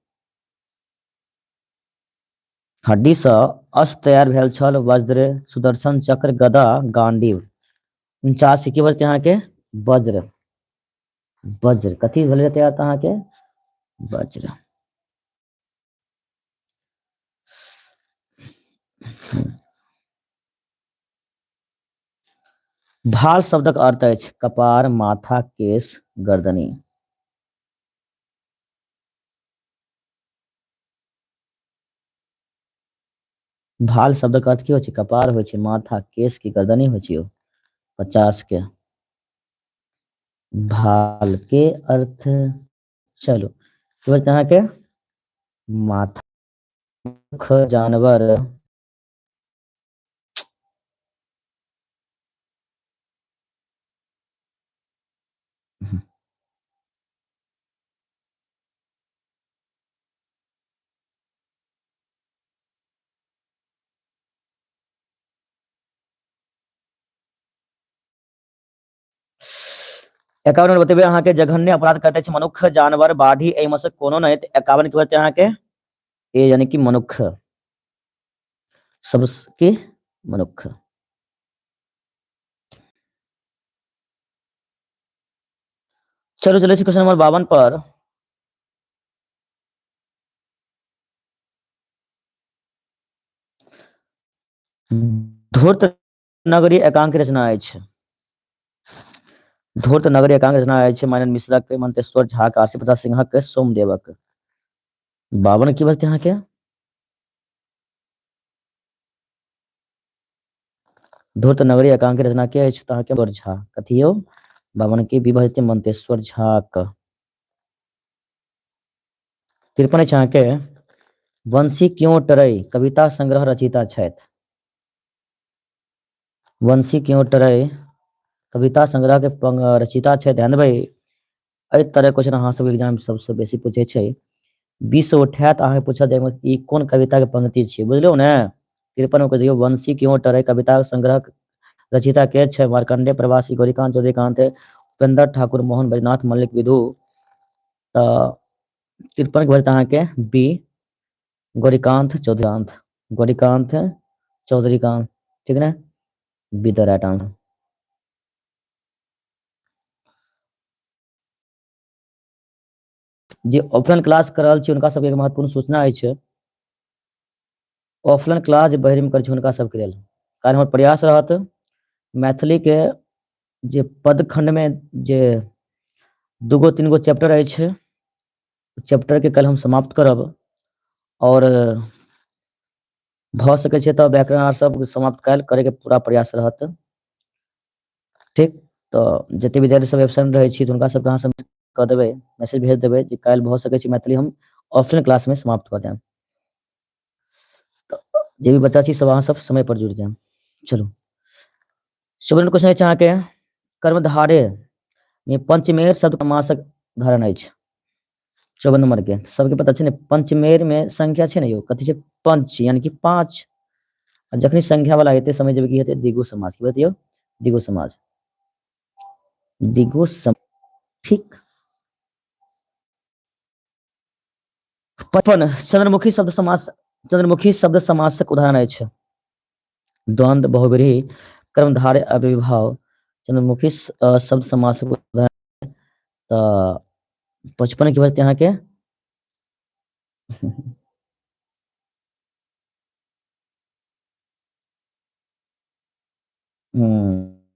हड्डी से अस्त्र तैयार भेल छल वज्र सुदर्शन चक्र गदा गांडीव 49 की बजते अहाँ के वज्र वज्र कथी भेल तैयार अहाँ के वज्र। भाल शब्दक अर्थ अछि कपार माथा केश गर्दनी भाल शब्दक अर्थ की होइ छै कपार होइ छै माथा केश की गर्दनी होइ छै यौ 50 के भाल के अर्थ चलो की बजते अहाँ के माथा मुख जानवर एकावन में बतेबे अहाँ के जघन्य अपराध करते छै मनुख जानवर बाढ़ी एहि में से कोनो नहीं 51 की बजते अहाँ के ए यानी कि मनुख सबके मनुख। चलो चले क्वेश्चन नंबर 52 पर धूर्त नगरी एकांक रचना अछि धूर्त नगरी एकांक रचना अछि मानन मिश्रा के मंतेश्वर झा के आरसी प्रसाद सिंह के सोमदेवक 52 की बजते अहाँ के धूर्त नगरी एकांक रचना के अछि अहाँ के झा कथी यौ 52 की विभजते मंतेश्वर झा क 53 अछि अहाँ के वंशी क्यों टरै कविता संग्रह रचिता छथि वंशी क्यों टरै कविता संग्रह के रचिता छै ध्यान देबै एहि तरह क्वेश्चन अहाँ सब एग्जाम सबसे बेसी पूछे छै 20 उठायत अहाँ पूछत ई कोन कविता के पंक्ति छियै बुझलौ ने 53 में कह दियौ वंशी क्यों टरै कविता संग्रह रचिता के छै मार्कंडेय प्रवासी गौरीकांत चौधरीकांत उपेंद्र ठाकुर मोहन बैजनाथ मल्लिक विदु त 53 के बजत अहाँ के बी गौरीकांत चौधरीकांत ठीक ने be the right answer. J offline class कर रहल छी हुनका सबके एक महत्वपूर्ण सूचना अछि। ऑफलाइन क्लास जे बहिरी में करै छी हुनका सबके लेल कारण हमर प्रयास रहत मैथिली के जे पदखंड में जे दूगो तीन गो चैप्टर अछि चैप्टर के कल हम समाप्त करब और भ सकै छै तऽ व्याकरण आर सब समाप्त काल्हि करे के पूरा प्रयास रहत। ठीक, तो जते विद्यार्थी सब एब्सेंट रहै छी हुनका सबके अहाँ सब कह देबै, मैसेज भेज देबै जे काल्हि भऽ सकै छै मैथिली हम ऑफलाइन क्लास में समाप्त कऽ देब। तो जे भी बच्चा छी सब अहाँ सब समय पर जुड़ जाएब। चलू सेवेंथ क्वेश्चन अछि अहाँके कर्मधारय में पंचमेर शब्द समासक धारण अछि। 54 नंबर के सबके पता छै ने पंचमेर में संख्या छै ने यौ कथी छै पंच यानी कि 5 जखनी संख्या वाला हेतै समझ जेबै कि हेतै द्विगु समास की बतियौ द्विगु समास द्विगु ठीक। 55 चंद्रमुखी शब्द समास चंद्रमुखी शब्द समासक उदाहरण अछि। द्वंद्व बहुव्रीहि कर्मधारय अव्ययीभाव चंद्रमुखी शब्द समासक उदाहरण तऽ 55 की बजतै अहाँके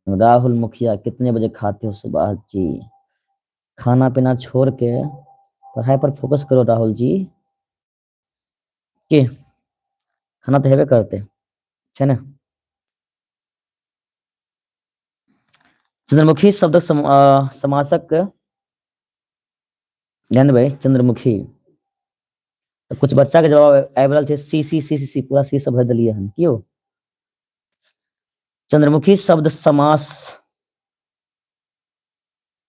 राहुल मुखिया कितने बजे खाते हो सुभाष जी? खाना पीना छोड़ के पढ़ाई पर फोकस करो राहुल जी। की खाना तऽ हेबे करते छै ने। चंद्रमुखी शब्द समासक ध्यान देबै चंद्रमुखी तो कुछ बच्चा के जवाब आबि रहल छै सी पूरा सी सब भर देलियै हन कियो चंद्रमुखी शब्द समास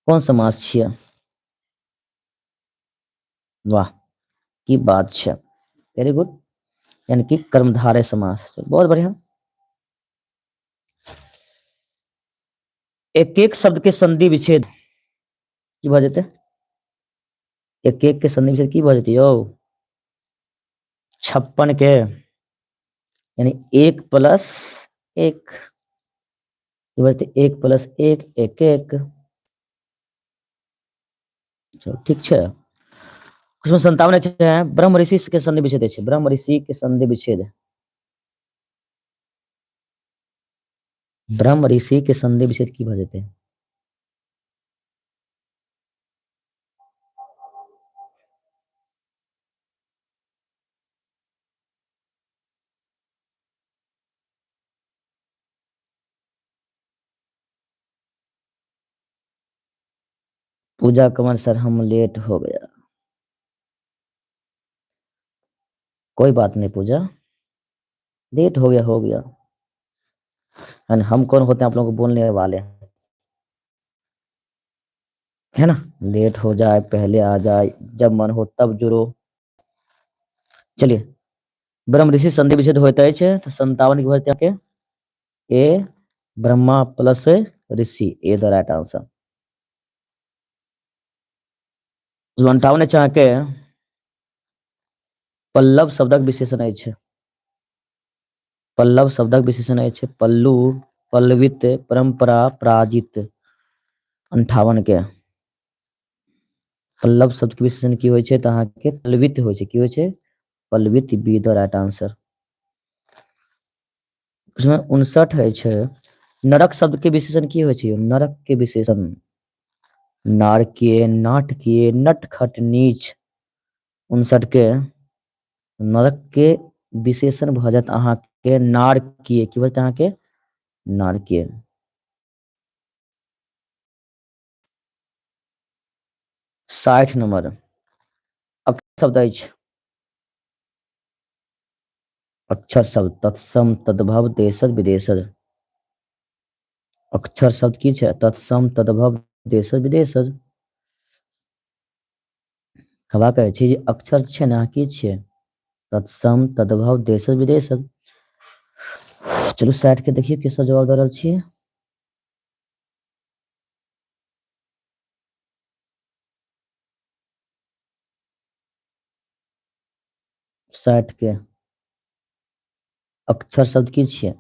कोन समास छियै? वाह की बात छै, वेरी गुड, यानी कि कर्मधारय समास, बहुत बढ़िया। एक एक शब्द के संधि विच्छेद की भऽ जेतै? एक एक के संधि विच्छेद की भऽ जेतै यौ? 56 के यानी 1 प्लस 1 की भऽ जेतै 1 प्लस 1 एक एक। चलो ठीक छै। उसमें 57 छै ब्रह्म ऋषि के संधि विच्छेद छै, ब्रह्म ऋषि के संधि विच्छेद, ब्रह्म ऋषि के संधि विच्छेद की भऽ जेतै? पूजा कमल सर हम लेट हो गया। कोई बात नहीं पूजा, लेट हो गया हो गया, हम कौन होते हैं आप लोगों को बोलने वाले, है ना। लेट हो जाए पहले आ जाए जब मन हो तब जुड़ो। चलिए ब्रह्म ऋषि संधि विच्छेद होते हैं तो 57 की भरते के ए ब्रह्मा प्लस ऋषि ए द राइट आंसर। 58 चाह के पल्लव शब्दक विशेषण अछि। पल्लव शब्दक विशेषण अछि पल्लू, पल्लवित, परंपरा, पराजित। 58 के पल्लव शब्द के विशेषण की होइ छै तऽ अहाँके पल्लवित होइ छै, की होइ छै पल्लवित, बी द राइट आंसर। उसमें 59 छै नरक शब्द के विशेषण की होइ छै? नरक के विशेषण नारकीय, नाटकीय, नटखट, नीच। 59 के नरक के विशेषण भऽ जायत अहाँके नारकीय, की भऽ जायत अहाँके नारकीय। 60 नंबर अक्षर शब्द अछि, अक्षर शब्द तत्सम, तद्भव, देशज, विदेशज। अक्षर शब्द की छै? तत्सम, तद्भव, देशज, विदेशज। हवा कहै छै जे अक्षर छै ने की छियै? तत्सम, तद्भव, देशज, विदेशज। चलू 60 के देखिए किस जवाब दे रहल छियै। साठ के अक्षर शब्द की छियै?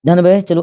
ध्यान देबै चलू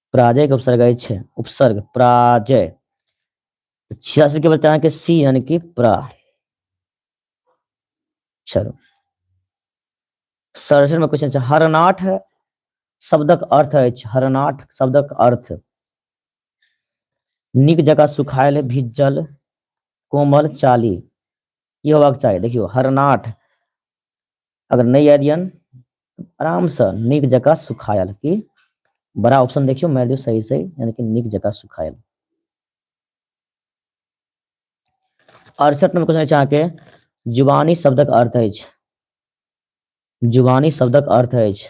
पराजय के उपसर्ग अछि उपसर्ग पराजय। 86 के बचते अहाँके सी यानी कि प्रा। चलो 67 में क्वेश्चन छै हरनाठ शब्दक अर्थ अछि हरनाठ शब्दक अर्थ नीक जकाँ सुखायल भिज्जल कोमल चाली की होबाक चाही। देखियो हरनाठ अगर नहीं याद यन आराम से नीक जकाँ सुखायल की बड़ा ऑप्शन देखियो मैं सही सही यानी कि नीक जकाँ सुखायल। 68 में क्वेश्चन अहाँके जुबानी शब्दक अर्थ अछि जुबानी शब्दक अर्थ अछि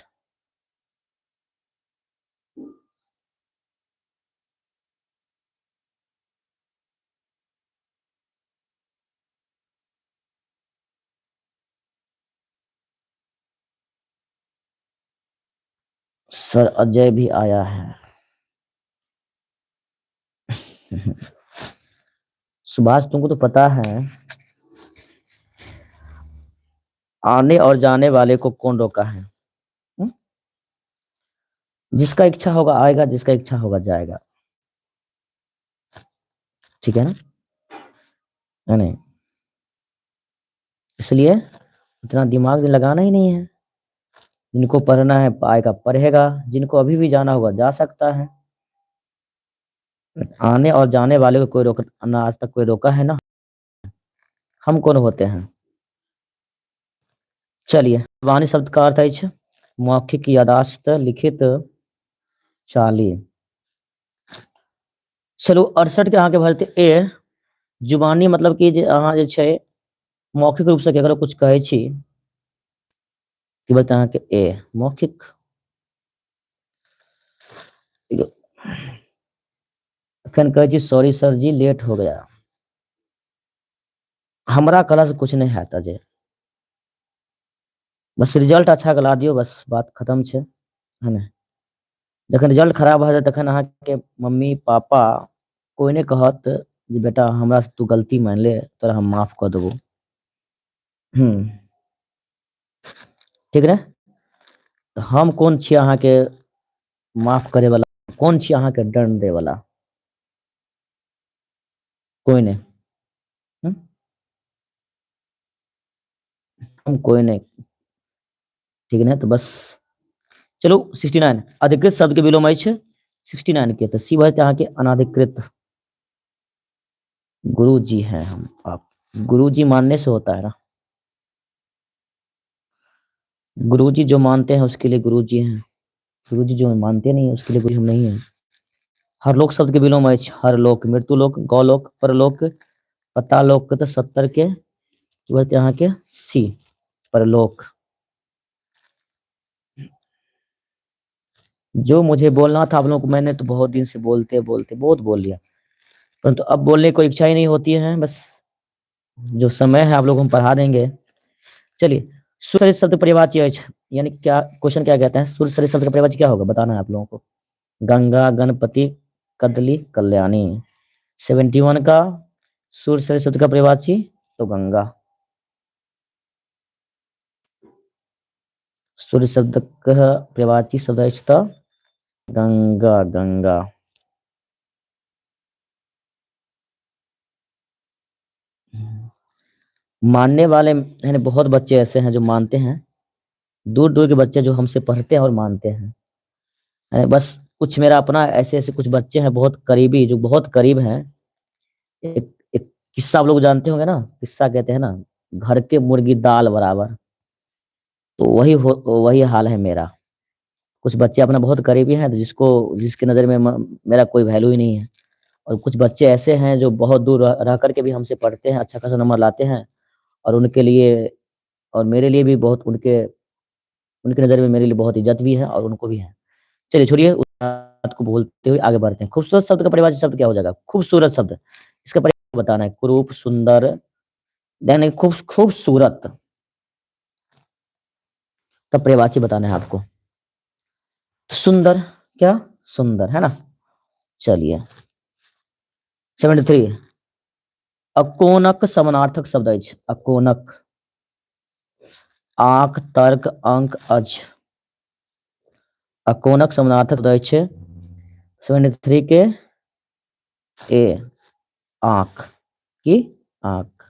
सर अजय भी आया है। सुभाष तुमको तो पता है आने और जाने वाले को कौन रोका है। जिसका इच्छा होगा आएगा जिसका इच्छा होगा जाएगा। ठीक है ना नहीं इसलिए इतना दिमाग लगाना ही नहीं है। जिनको पढ़ना है आएगा पढ़ेगा जिनको अभी भी जाना होगा जा सकता है। आने और जाने वाले को कोई रोक ना आज तक कोई रोका है ना हम कौन होते हैं। चलिए वाणी शब्द का अर्थ है मौखिक यादाश्त लिखित चाली। चलो 68 के अहाँके भरते ए जुबानी मतलब कि जे अहाँ जे छै मौखिक रूप से केकरो कुछ कहै छी कि बोलते हैं कि ए मौखिक। अखन कहै छी सॉरी सर जी लेट हो गया हमरा कला से कुछ नहीं है अजय बस रिजल्ट अच्छा गला दियो बस बात खत्म छै है ना। जखन रिजल्ट खराब भ जाए तखन अहाँके मम्मी पापा कोई नहीं कहत जे बेटा हमरा से तू गलती मान ले तोरा हम माफ कर देबो। ठीक है तो हम कौन छी अहाँके माफ करे वाला कौन छी अहाँके दंड दे वाला कोई नहीं। हम कोई नहीं ठीक है ना तो बस चलो 69 अधिकृत शब्द के विलोम अछि 69 के तो सी बचते अहाँके अनाधिकृत। गुरु जी हैं हम आप गुरु जी मानने से होता है ना गुरु जी जो मानते हैं उसके लिए गुरु जी हैं गुरु जी जो मानते नहीं है उसके लिए गुरु हम नहीं है। हर लोक शब्द के विलोम अछि हर लोक मृत्यु लोक गौलोक परलोक पतालोक तो 70 के बोलते यहाँ के सी परलोक। जो मुझे बोलना था आप लोगों को मैंने तो बहुत दिन से बोलते बोलते बहुत बोल लिया परंतु अब बोलने को इच्छा ही नहीं होती है बस जो समय है आप लोग हम पढ़ा देंगे। चलिए सुर शब्द परिवाची अछि यानी क्या क्वेश्चन क्या कहते हैं सुर शब्द का परिवाची क्या होगा बताना है आप लोगों को। गंगा गणपति कदली कल्याणी 71 का सुर शब्द का परिवाची तो गंगा। सूर्य शब्द का परिवाची शब्द अछि तो गंगा गंगा। मानने वाले यानी बहुत बच्चे ऐसे हैं जो मानते हैं दूर दूर के बच्चे जो हमसे पढ़ते हैं और मानते हैं बस कुछ मेरा अपना ऐसे ऐसे कुछ बच्चे हैं बहुत करीबी जो बहुत करीब हैं। एक किस्सा आप लोग जानते होंगे ना किस्सा कहते हैं ना घर के मुर्गी दाल बराबर तो वही हाल है मेरा। कुछ बच्चे अपना बहुत करीबी हैं जिसको जिसकी नज़र में मेरा कोई वैल्यू ही नहीं है और कुछ बच्चे ऐसे हैं जो बहुत दूर रह करके भी हमसे पढ़ते हैं अच्छा खासा नंबर लाते हैं और उनके लिए और मेरे लिए भी बहुत उनके उनकी नज़र में मेरे लिए बहुत इज्जत भी है और उनको भी है। चलिए छोड़िए उस बात को भूलते हुए आगे बढ़ते हैं। खूबसूरत शब्द का परिभाषित शब्द क्या हो जाएगा खूबसूरत शब्द इसका परिभाषा बताना है कुरूप सुंदर यानी खूबसूरत का परिभाषित बताना है आपको। सुंदर क्या सुंदर है ना। चलिए 73 अकोनक समानार्थक शब्द अछि अकोनक आंख तर्क अंक अज अकोनक समानार्थक शब्द अछि 73 के ए, आंख की आंख।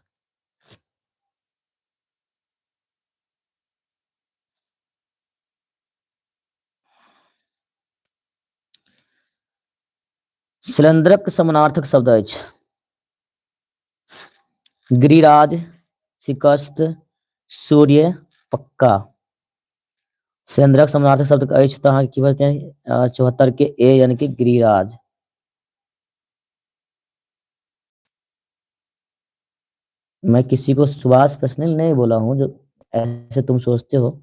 शिलेंद्रक समानार्थक शब्द अछि गिरिराज, शिकस्त, सूर्य, पक्का। शिलेंद्रक समानार्थक शब्द अछि तो अहाँ की बोलते हैं 74 के ए यानी कि गिरिराज। मैं किसी को सुभाष पर्सनल नहीं बोला हूँ, जो ऐसे तुम सोचते हो।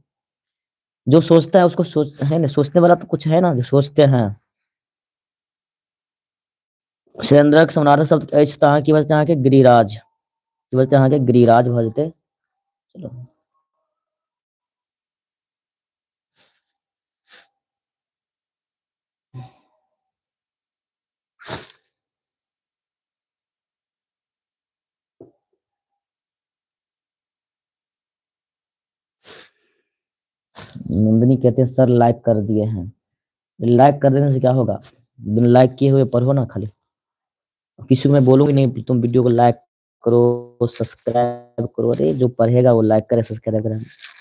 जो सोचता है उसको सोच है ना, सोचने वाला तो कुछ है ना जो सोचते हैं। शिलेंद्रक समानार्थक शब्द अछि तो अहाँ की बोलते हैं कि गिरिराज, की बोलते हैं कि गिरिराज भऽ जेतै। चलो नंदिनी कहते हैं सर लाइक कर दिए हैं। लाइक कर देने से क्या होगा? बिना लाइक किए हुए पढ़ो ना खाली। किसी को मैं बोलूंगी नहीं तुम वीडियो को लाइक करो सब्सक्राइब करो। अरे जो पढ़ेगा वो लाइक करे सब्सक्राइब करे।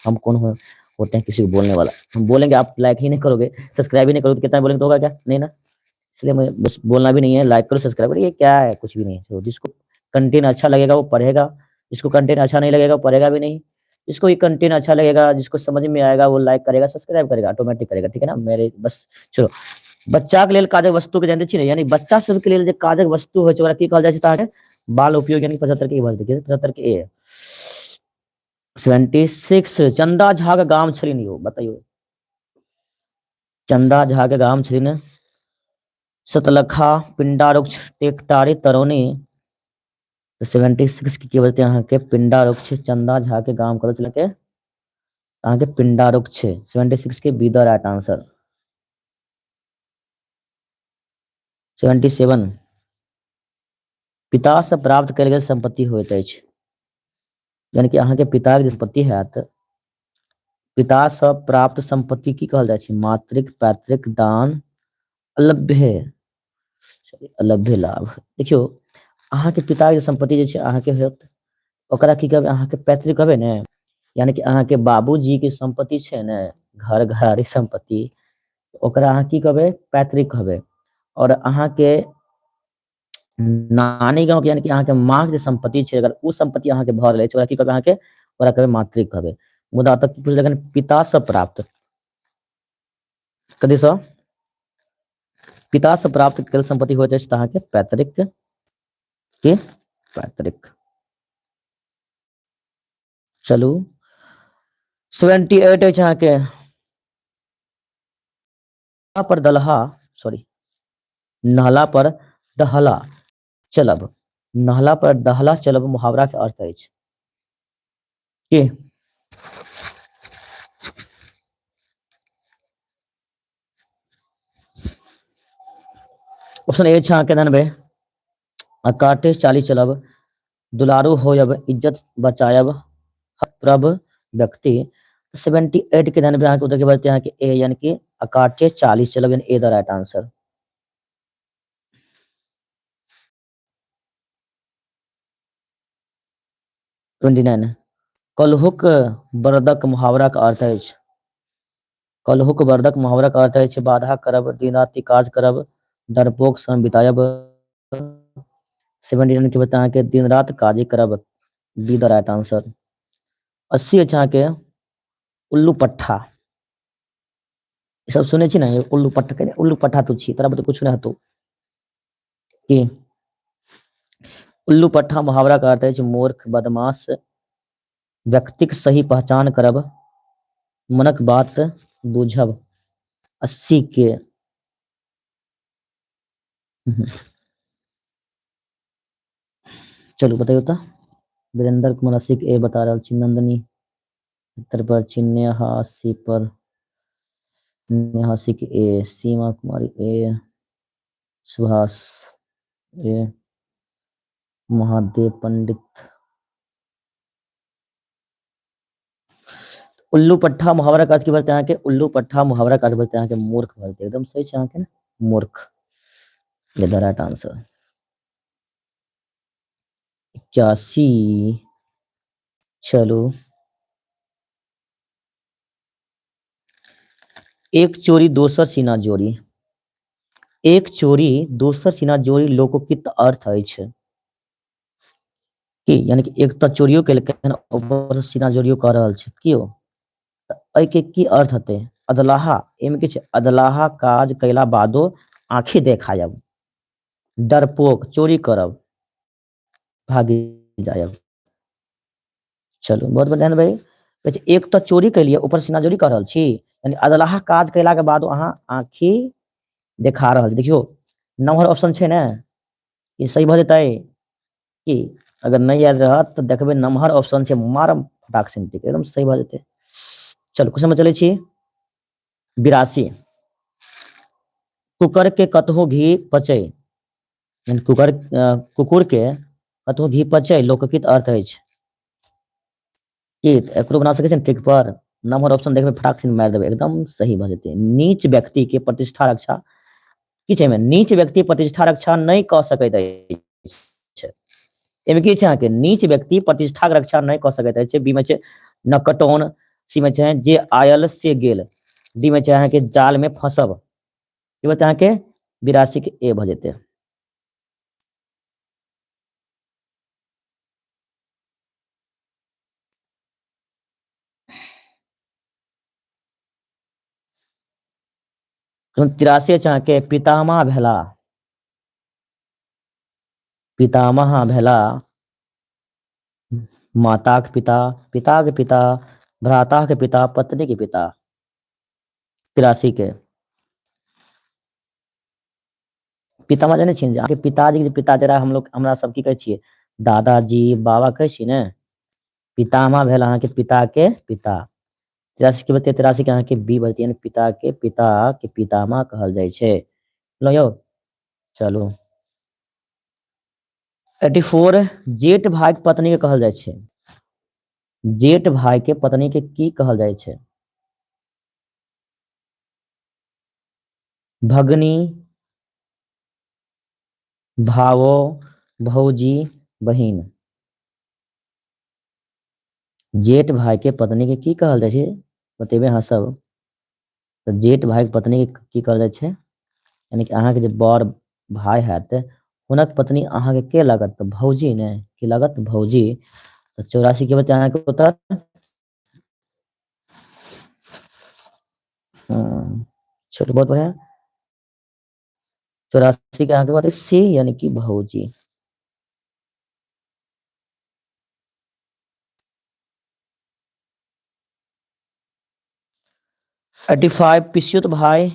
हम कौन होते हैं किसी को बोलने वाला? हम बोलेंगे आप लाइक ही नहीं करोगे सब्सक्राइब ही नहीं करोगे तो कितना बोलेंगे तो होगा क्या? नहीं ना। इसलिए मैं बस बोलना भी नहीं है, लाइक करो सब्सक्राइब करो, ये क्या है? कुछ भी नहीं है। तो जिसको कंटेंट अच्छा लगेगा वो पढ़ेगा, जिसको कंटेंट अच्छा नहीं लगेगा वो पढ़ेगा भी नहीं। जिसको ये कंटेंट अच्छा लगेगा, जिसको समझ में आएगा वो लाइक करेगा सब्सक्राइब करेगा, ऑटोमेटिक करेगा। ठीक है ना मेरे बस। चलो बच्चाक लेल काजक वस्तु के जानै छी ने, यानी बच्चा सबके लेल जे काजक वस्तु होइ छै ओकरा की कहल जाइ छै तऽ अहाँके बाल उपयोग यानी 75 के ई भऽ जेतै 75 के ए। 76 चंदा झा के गाम छलिन यौ, बताइयो। चंदा झा के गाम छलिन सतलखा, पिंडारुक्ष, टेकटारी, तरौनी। 76 की बोलते हैं अहाँ के पिंडारुक्ष। चंदा झा के गाम कतऽ छलै के अहाँ के पिंडारुक्ष। 76 के बी द राइट आंसर। 77 पिता से प्राप्त कयल गेल संपत्ति होइत अछि, यानी कि अहाँ के पिता के जे संपत्ति हैत, पिता से प्राप्त संपत्ति की कहल जाइ छै? मातृक, पैतृक, दान, अलभ्य। अलभ्य लाभ। देखियो अहाँ के पिता के संपत्ति जे छै अहाँ के होत, ओकरा की कहबै? अहाँ के पैतृक कहबै ने। यानी कि अहाँ के बाबूजी के संपत्ति छै ने, घर घरारी संपत्ति, ओकरा अहाँ की कहबै? पैतृक कहबै। और अहाँ के नानी गाँव के यानी कि अहाँ के माँ के जे संपत्ति छै, अगर उ संपत्ति अहाँ के भऽ रहल अछि ओकरा की कहबै? अहाँ के ओकरा कहबै मातृक कहबै। मुदा तक की पूछल पिता से प्राप्त, कथी सँ? पिता से प्राप्त कयल संपत्ति होइत अछि तऽ अहाँ के पैतृक के पैतृक। चलू 78 अछि अहाँ के पर दलहा, सॉरी नहला पर दहला चलब। नहला पर दहला चलब मुहावरा के अर्थ अछि की? ऑप्शन ए छै अहाँ के 99 काटे चाली चलब, दुलारू होयब, इज्जत बचायब, प्रभ व्यक्ति। 78 के 99 अहाँ के उत्तर के बचते हैं कि ए यानी कि अकाटे 40 चलब यानी ए द राइट आंसर। कलहुक बरदक मुहावरा का अर्थ अछि। कलहुक बरदक मुहावरा का अर्थ अछि बाधा करब, दिन राति काज करब, डरपोक समय बितायब। 79 के बता के दिन रात काजे करब, बी द राइट आंसर। 80 अछि अहाँ के उल्लू पट्ठा। ई सब सुनै छी ने उल्लू पट्ठा के, उल्लू पट्ठा तू छी तोरा बते कुछ नहीं हतो की? उल्लू पट्ठा मुहावरा का अर्थ अछि मूर्ख, बदमाश, व्यक्तिक सही पहचान करब, मनक बात बुझब। 80 के चलू बताइयो तो। वीरेंद्र कुमार 80 के ए बता रहल छी, नंदनी 70 पर छी, नेहा 80 पर, नेहा 80 के ए, सीमा कुमारी ए, सुभाष ए, महादेव पंडित। उल्लू पट्ठा मुहावरा का अर्थ की बोलते हैं कि उल्लू पट्ठा मुहावरा का अर्थ बोलते हैं कि मूर्ख बोलते हैं। एकदम सही है कि मूर्ख। ये द राइट आंसर। 81। चलो, एक चोरी दोसर सीना जोड़ी। एक चोरी दोसर सीना जोड़ी लोकोक्ति अर्थ अछि कि, यानी कि एक तो चोरियो केलकै हन, ऊपर से सीना जोड़ियो कऽ रहल छै कियो, तऽ एहि के की अर्थ हेतै? अधलाहा, एहिमे की छै? अधलाहा काज कयला बादो आँखि देखायब, डरपोक चोरी करब, भागी जायब। चलू, बहुत बढ़िया भाई। कहै छै एक तो चोरी कैलिए, ऊपर सीना जोड़ी कर रहल छी, यानी अधलाहा काज कैला के बादो अहाँ आँखि देखा रहल छी। देखियो नंबर ऑप्शन छै ने, ई सही भऽ जेतै कि? अगर नहीं याद रहत तऽ देखबै नमहर ऑप्शन छै, मारम फटाक से टिक, एकदम सही भऽ जेतै। चलू क्वेश्चन में चलै छी। 82। कुकर के कतहु घी पचै, यानी कुकुर के कतहु घी पचै लोकहित अर्थ अछि कि? एकरो बना सकै छै ट्रिक पर। नंबर ऑप्शन देखबै फटाक से मारि देबै, एकदम सही भऽ जेतै। नीच व्यक्ति के प्रतिष्ठा रक्षा, की छै एहिमे? नीच व्यक्ति प्रतिष्ठा रक्षा नहीं कऽ सकैत अछि। एहिमे की छै अहाँके? नीच व्यक्ति प्रतिष्ठा के रक्षा नहीं कऽ सकैत अछि। बी में छै नकटौन, सी में छै जे आयल से गेल, डी में छै अहाँके जाल में फंसब। की बता अहाँके? 82 के ए भऽ जेतै। क्वेश्चन 83 छै अहाँके, पितामह भेला। पितामह भेला माताक पिता, पिताक पिता, भ्राताक पिता, पत्नी के पिता। 83 के पितामह जानै छियै, अहाँके पिताजी के पिता जरा हमलोग हमरा सब की कहै छियै? दादाजी, बाबा कहै छियै ने। पितामह भेल अहाँके पिता के पिता। 83 के बते, 83 के अहाँके बी बचतै, यानी पिता के पितामह कहल जाइ छै। लो यौ, चलू। 84। जेठ भाइ के पत्नी के कहल जाइ छै। जेठ भाई के पत्नी के की कहल जाइ छै? भगनी, भावो, भौजी, बहिन। जेठ भाई के पत्नी के की कहल जाइ छै? बतेबै अहाँ सब। तऽ जेठ भाई के पत्नी के की कहल जाइ छै? यानी कि अहाँके जे बड़ भाई हैत, हुनक पत्नी अहाँके के लागत? तऽ भौजी ने, की लागत? भौजी। तऽ 84 के बते अहाँके उत्तर। चलो, बहुत बढ़िया। 84 के अहाँके बात सी, यानी कि भौजी। 85।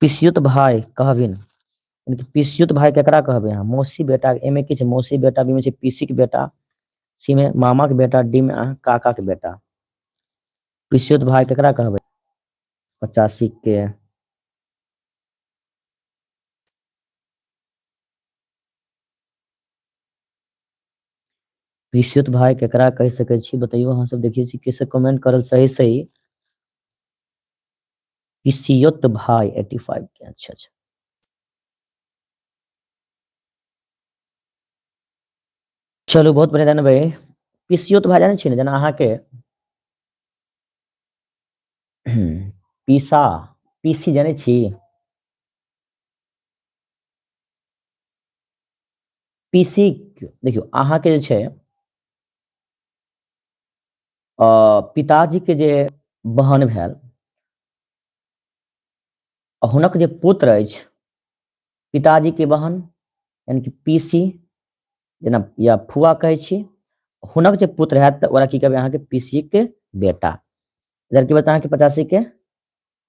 पिसियुत भाई कहबिन, यानी कि पिसियुत भाई केकरा कहबै अहाँ? मौसी बेटा। एमे की छै? मौसी बेटा, बी में छै पीसी के बेटा, सी में मामा के बेटा, डी में अहाँ काका के बेटा। पिसियुत भाई केकरा कहबै? 85 के पिसियुत भाई केकरा कह सकै छी? बताइयो अहाँ सब, देखिए छी कैसे कमेंट करल सही सही। पिसियुत भाई 85 के। अच्छा अच्छा। चलू, बहुत बढ़िया जान भाई। पिसियुत भाई जानै छी ने, जेना अहाँके पीसा, पीसी जानै छी? पीसी, देखियो अहाँके जे छै पिताजी के जे बहन भेल, हुनक जे पुत्र अछि, पिताजी के बहन, यानी कि पीसी, जेना या फुआ कहै छी, हुनक जे पुत्र हैत तऽ ओकरा की कहबै अहाँके? पीसी के बेटा। इधर की बता अहाँके 85 के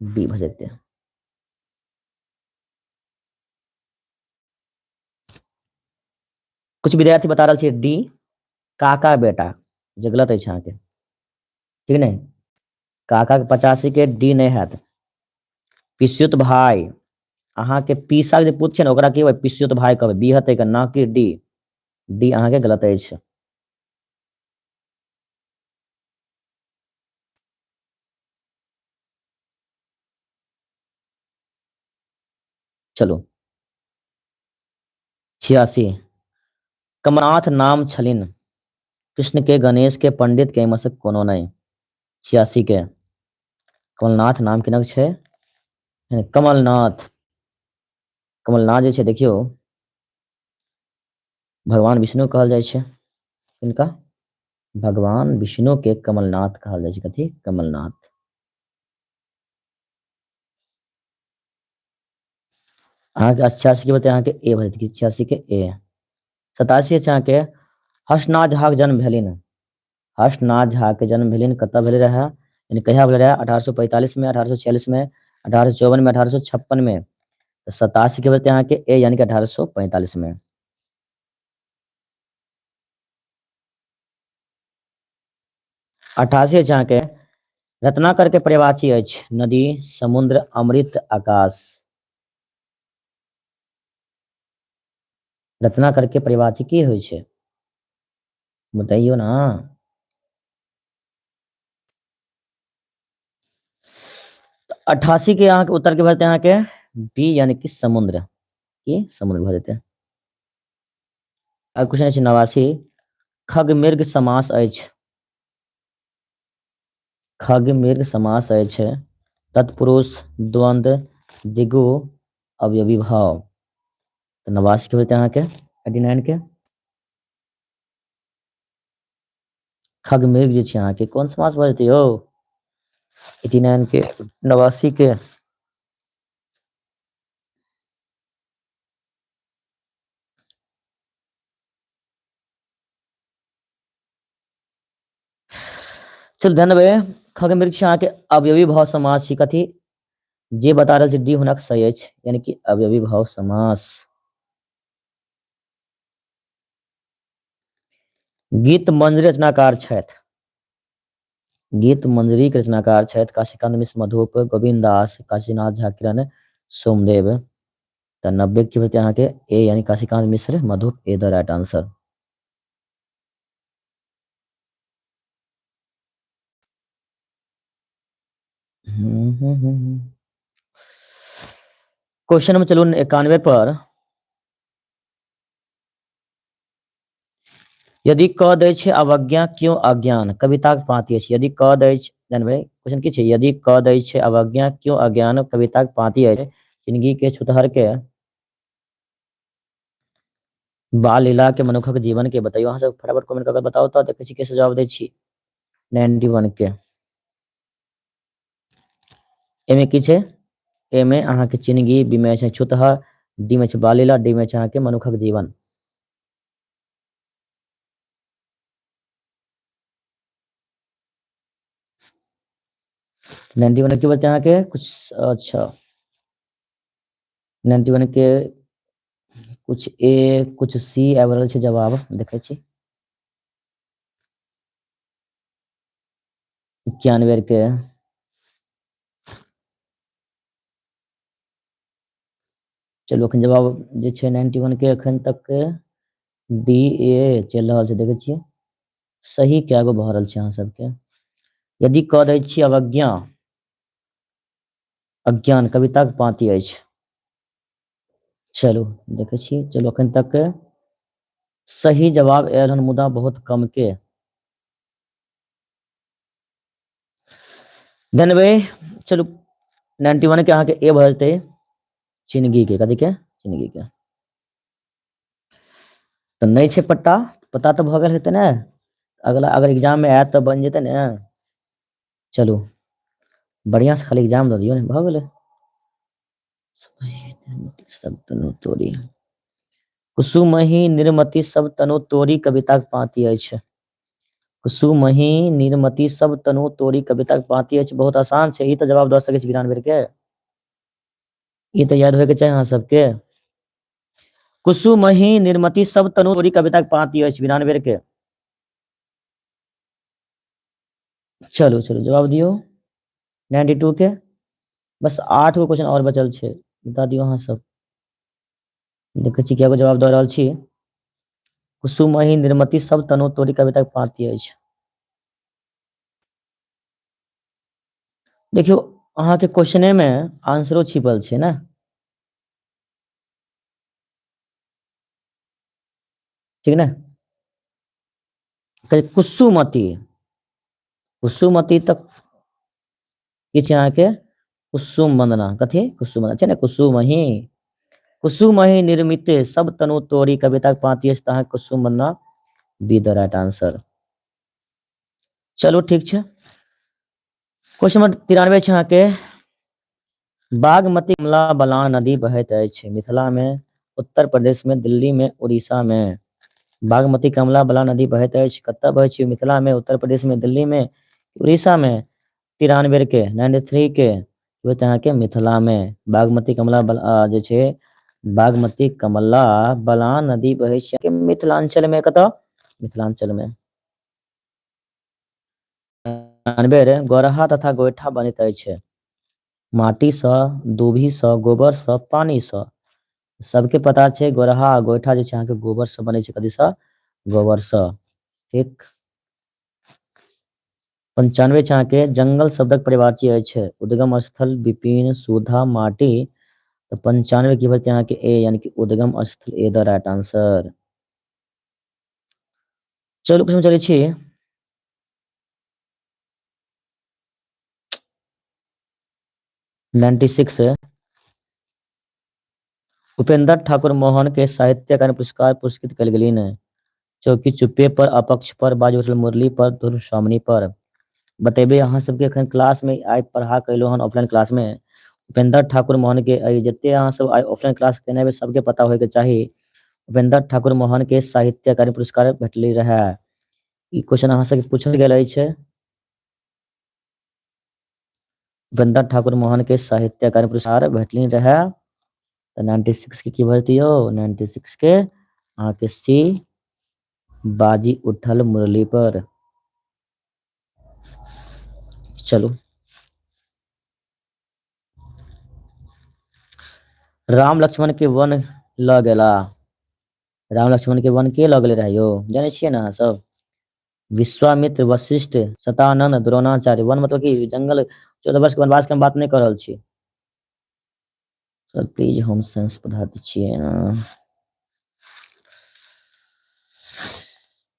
बी भऽ जेतै। कुछ विद्यार्थी बता रहल छै डी, काका बेटा, जे गलत अछि अहाँके, ठीक नहीं? काका के 85 के डी नहीं हैत। पिस्युत भाई, अहाँके पीसा के जे पुत्र छै ने, ओकरा की कहबै? पिस्युत भाई कहबै। बी हेतै ना कि डी? डी अहाँके गलत अछि। चलो 86। कमलनाथ नाम छलिन कृष्ण के गणेश के पंडित के मसक कोनो नहीं। 86 के कमलनाथ नाम किनक छै? कमलनाथ। कमलनाथ जे छै देखियो भगवान विष्णु कहल जाइ छै। किनका? भगवान विष्णु के कमलनाथ कहल जाइ छै। कथी? कमलनाथ। अहाँके 86 के बते अहाँके ए भऽ जेतै। 86 के ए। 87 छै अहाँके हर्षनाथ झा के जन्म भेलिन। हर्षनाथ झा के जन्म भेलिन कतऽ भेले रहे? यानी कहिया भेले रहे? 1845 में, 1846 में, 1854 में, 1856 में। तो 87 के बते अहाँके ए यानी कि 1845 में। 88 छै अहाँके रत्नाकर के पर्यायवाची अछि। नदी, समुद्र, अमृत, आकाश। रत्नाकर के पर्यायवाची की होइ छै? बताइयो ना। 88 के यहाँ के उत्तर के भरते यहाँ के बी यानी कि समुद्र। की समुद्र भर देते। अब क्वेश्चन 89। खग मृग समास अछि। खग मृग समास अछि। तत्पुरुष, द्वंद्व, दिगु, अवयवी भाव। तो 89 के होते यहाँ के 89 के खग मृग जे छै अहाँ के कोन समास भऽ जेतै यौ? 89 के 89 के चल ध्यान देबै। खग मृग छै अहाँ के अवयवी भाव समास छी। कथी? जे बता रहल छै डी हुनक सही अछि यानी कि अवयवी भाव समास। गीत मंजरी रचनाकार छथि। गीत मंजरी के रचनाकार छथि काशीकांत मिश्र, मधुप, गोविंद दास, काशीनाथ झा, किरण सोमदेव। तो 90 के होते अहाँ के ए यानी Kashikant Mishra, Madhup A the right answer. Question number चलू 91 पर। यदि क दै छै अवज्ञा क्यों अज्ञान कविताक पाँति अछि। यदि क दै छै जानबै क्वेश्चन की छै? यदि क दै छै अवज्ञा क्यों अज्ञान कविताक पाँति अछि। जिंदगी के छुतहर के बाल लीला के मनुखक जीवन के बताइयो। अहाँ सब फटाफट कमेंट करके बताओ तो देखै छी के जवाब दै छी। 91 के एमे की छै? एमे अहाँ के जिंदगी, बी में छै छुतहर, डी में छै बाल लीला, डी में छै अहाँ के मनुखक जीवन। नाइन्टी वन के बच्चे यहाँ के कुछ अच्छा 91 के कुछ ए कुछ सी आबि रहल छै जवाब देखै छी। 91 के चलो अखन जवाब जे छै 91 के अखन तक के बी ए चलि रहल छै देखै छियै। सही कए गो भऽ रहल छै अहाँ सबके? यदि कह दै छी अवज्ञा अज्ञान कविताक पाँति अछि। चलू देखै छी। चलो अखन तक के सही जवाब आयल हन मुदा बहुत कम के। जानबै चलू 91 के अहाँ के ए भऽ जेतै जिंदगी के। कथी के? जिंदगी के। तऽ नहीं छै पता तो भऽ गेल हेतै ने। अगला अगर एग्जाम में आयत तऽ बन जेतै ने। चलू बढ़िया से खाली एग्जाम दऽ दियौ ने भऽ गेलै। सब तनु तोरी कुसुमहि निर्मति सब तनु तोरी कविताक पाँति अछि। कुसुमहि निर्मति सब तनु तोरी कविताक पाँति अछि। बहुत आसान छै ई तऽ जवाब दऽ सकै छी 92 के। ई तऽ याद होयके चाही अहाँ सबके। कुसुमहि निर्मति सब तनु तोरी कविताक पाँति अछि 92 के। चलो चलो जवाब दियौ 92 के। बस 8 गो क्वेश्चन और बचल छै बता दियौ अहाँ सब। देखै छी कए गो जवाब दऽ रहल छी। कुसुमहि निर्मति सब तनु तोरी कविताक पाँति अछि। देखियौ अहाँके क्वेश्चने में आंसरो छिपल छै ने। ठीक ना। कुसुमती, कुसुमती तक किछ यहाँ के कुसुम वंदना कथी कुसुम वंदना छै ने कुसुम ही, कुसुम ही निर्मित सब तनु तोरी कविता के पाँति अछि कुसुम वंदना बी द राइट आंसर। चलो ठीक छै। क्वेश्चन नंबर 93 छै अहाँ के बागमती कमला बलान नदी बहैत अछि मिथिला में, उत्तर प्रदेश में, दिल्ली में, उड़ीसा में। बागमती कमला बलान नदी बहैत अछि कतऽ बहै छै मिथिला में, उत्तर प्रदेश में, दिल्ली में, उड़ीसा में। 93 के 93 के अहाँ के मिथिला में बागमती कमला जे छै बागमती कमला बलान नदी बहै छै मिथिलांचल में, कतऽ मिथिलांचल में। 99 गोरहा तथा गोइठा बनैत अछि माटी सँ, दूभी सँ, गोबर सँ, पानी सँ। सबके पता छै गोरहा आ गोइठा जे छै अहाँ के गोबर सँ बनै छै, कथी सँ गोबर सँ, ठीक। 95 छै अहाँ के जंगल शब्दक परिभाषी अछि उद्गम स्थल, विपिन, सुधा, माटी। तो 95 की बचते यहाँ के ए यानी कि उद्गम स्थल ए द राइट आंसर। चलो क्वेश्चन चले छी। नाइन्टी सिक्स उपेंद्र ठाकुर मोहन के साहित्य अकादमी पुरस्कार पुरस्कृत कल गेलिन चौकी चुप्पे पर, अपक्ष पर, बाजू उठल मुरली पर, धुर स्वामिनी पर। बतेबे अहाँ सबके एखन क्लास में आइ पढ़ा के अइलौ हन ऑफलाइन क्लास में उपेंद्र ठाकुर मोहन के जते अहाँ सब आइ ऑफलाइन क्लास केने हेबै सबके पता होय के चाही उपेंद्र ठाकुर मोहन के साहित्य अकादमी पुरस्कार भेटले रहे। ई क्वेश्चन अहाँ सबके पूछल गेल अछि। उपेंद्र ठाकुर मोहन के साहित्य अकादमी पुरस्कार भेटली रहे। 96 के की भरतियो 96 के अहाँ के सी बाजी उठल मुरली पर। चलो राम लक्ष्मण के वन ल गेला, राम लक्ष्मण के वन के ल गेले रहे यौ जाने छियै ने अहाँ सब विश्वामित्र, वशिष्ठ, शतानंद, द्रोणाचार्य। वन मतलब की जंगल 14 वर्ष के वनवास के हम बात नहीं कर रहल छी। सर प्लीज होम साइंस पढ़ा दीजिए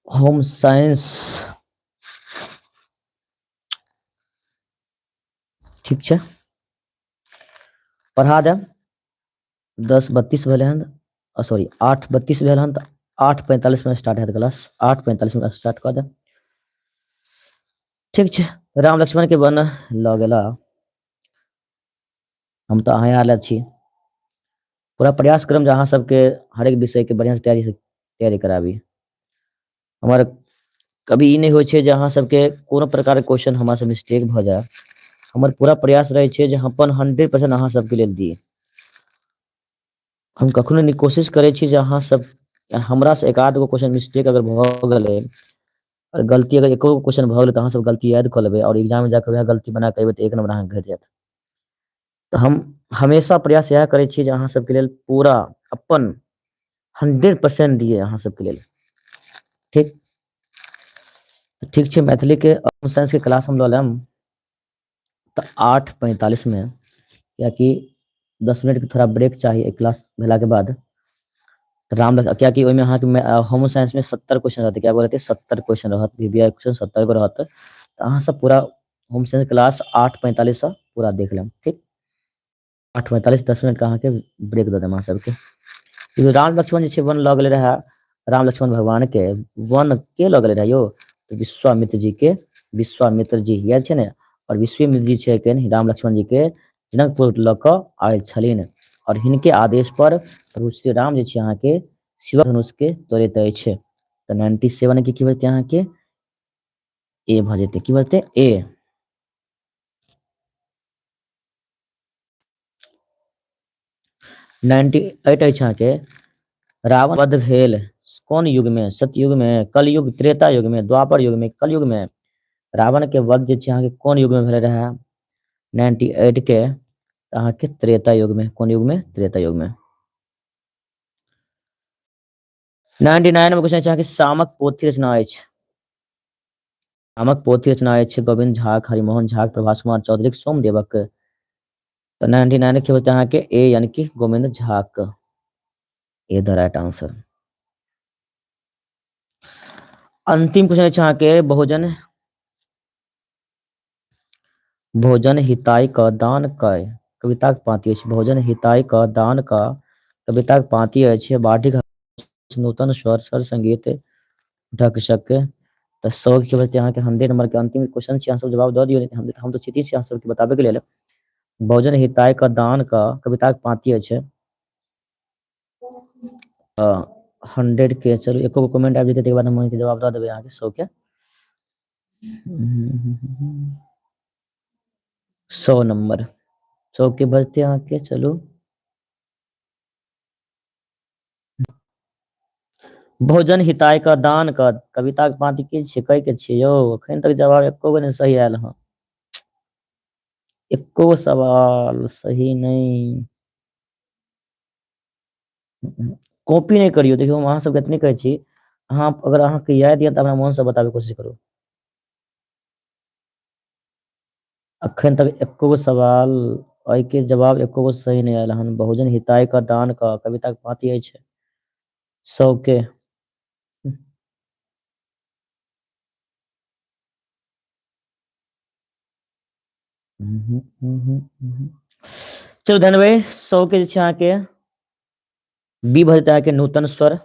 होम साइंस, ठीक छै पढ़ा दें। 10:32 भेले हन, सॉरी 8:32 भेल हन, 8:45 में स्टार्ट है क्लास, 8:45 में स्टार्ट कर दे। ठीक छै राम लक्ष्मण के वन ल गेला। हम तो अहाँ आयल छी पूरा प्रयास करम जे अहाँ सबके हरेक विषय के बढ़िया से तैयारी कराबी। हमर कभी ई नहीं होइ छै जे अहाँ सबके कोनो प्रकार के क्वेश्चन हमरा से मिस्टेक भ जाय। हमर पूरा प्रयास रहे छै जे हम अपन 100% अहाँ सबके लेल दिए। हम कखनो नहीं कोशिश करे छी जे अहाँ सब हमरा से एक आध गो क्वेश्चन मिस्टेक अगर भ गेलै, गलती अगर एको क्वेश्चन भ गेलै त अहाँ सब गलती याद क लेबै और एग्जाम में जाके वएह गलती बना के एबै त 1 नंबर अहाँ के घटि जायत। तो हम हमेशा प्रयास इएह करै छी जे अहाँ सबके लेल पूरा अपन 100% दिए अहाँ सबके लेल, ठीक। ठीक छै मैथिली के साइंस के क्लास हम ल लेम तो 8:45 में, कियाकि 10 मिनट के थोड़ा ब्रेक चाहिए क्लास भेला के बाद। राम क्या कि ओहिमे अहाँ के होम साइंस में 70 क्वेश्चन रहते, क्या बोलते 70 क्वेश्चन रहत, वीवीआई क्वेश्चन 70 गो रहत। तो अहाँ सब पूरा होम साइंस क्लास 8:45 से पूरा देख लेम, ठीक। 8:45 10 मिनट का अहाँ के ब्रेक दे देम अहाँ सबके। राम लक्ष्मण जे छै वन ल गेले रहे, राम लक्ष्मण भगवान के वन के ल गेले रहे यौ विश्वामित्र जी के, विश्वामित्र जी याद छै ने। और विश्वामित्र जी छै राम लक्ष्मण जी के जनकपुर ल क आयल छलिन और हिनके आदेश पर प्रभु श्री राम जे छै अहाँ के शिव धनुष के तोड़ैत अछि। तो 97 के की बचते अहाँ के ए भ जेतै, की बचतै ए। नाइन्टी एट अछि अहाँ के रावण वध भेल कोन युग में, सतयुग में, कलयुग, त्रेता युग में, द्वापर युग में, कलयुग में। रावण के वध जे छै अहाँ के कोन युग में भेले रहे 98 के अहाँ के त्रेता युग में, कोन युग में त्रेता युग में। 99 में क्वेश्चन छै अहाँ के शामक पोथी रचना अछि, शामक पोथी रचना अछि गोविंद झा, हरिमोहन झा, प्रभास कुमार चौधरी, सोमदेवक। तो 99 के होते अहाँ के ए यानी कि गोविंद झा का, ए द राइट आंसर। अंतिम क्वेश्चन छै अहाँके भोजन हिताय क दान कय कविताक पाँति अछि। भोजन हिताय क दान क कविताक पाँति अछि। बाढ़िक नूतन स्वर सर संगीत ढक सक। तऽ 100 के बचते अहाँके 100 नंबर के अंतिम क्वेश्चन छै, अहाँ सब जवाब दऽ दियौ, नहीं तऽ हम तऽ चीटी छी अहाँ सबके बताबे के लेल। भोजन हिताय क दान क कविताक पाँति अछि। 100 के चलू एको गो कमेंट आबि जेतै तकर बाद हम अहाँके जवाब दऽ देबै अहाँके 100 के। 100 नंबर 100 के बचते अहाँके चलू भोजन हिताय क दान क कविताक पाँति की छियै, कहि के छियै यौ? अखन तक जवाब एको गो नहि सही आयल हँ, एको सवाल सही नहीं। कॉपी नहीं करियो, देखियो हम अहाँ सबके एतने कहै छी, अहाँ अगर अहाँके याद यऽ तऽ हमरा मोन से बताबे कोशिश करू। अखन तक एको गो सवाल एहि के जवाब एको गो सही नहीं आयल हन। भोजन हिताय क दान क कविताक पाँति अछि 100 के। चलू ध्यान देबै 100 के जे छै अहाँके बी भऽ जेतै अहाँके नूतन स्वर।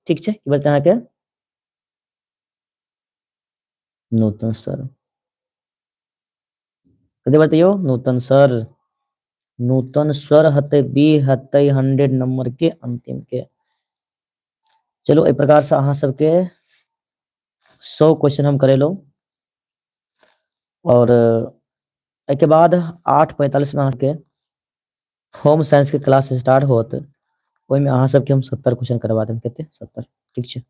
ठीक छै, की बचतै अहाँके नूतन स्वर। कथी बचतै यौ? नूतन स्वर। नूतन स्वर हतै बी हतै 100 नंबर के अंतिम के। चलू एहि प्रकार से अहाँ सबके 100 क्वेश्चन हम करेलहुँ, और एहिके बाद 8:45 में अहाँके होम साइंस के क्लास स्टार्ट होत। ओहिमे अहाँ सबके हम 70 क्वेश्चन करवा देब। कते? 70। ठीक छै।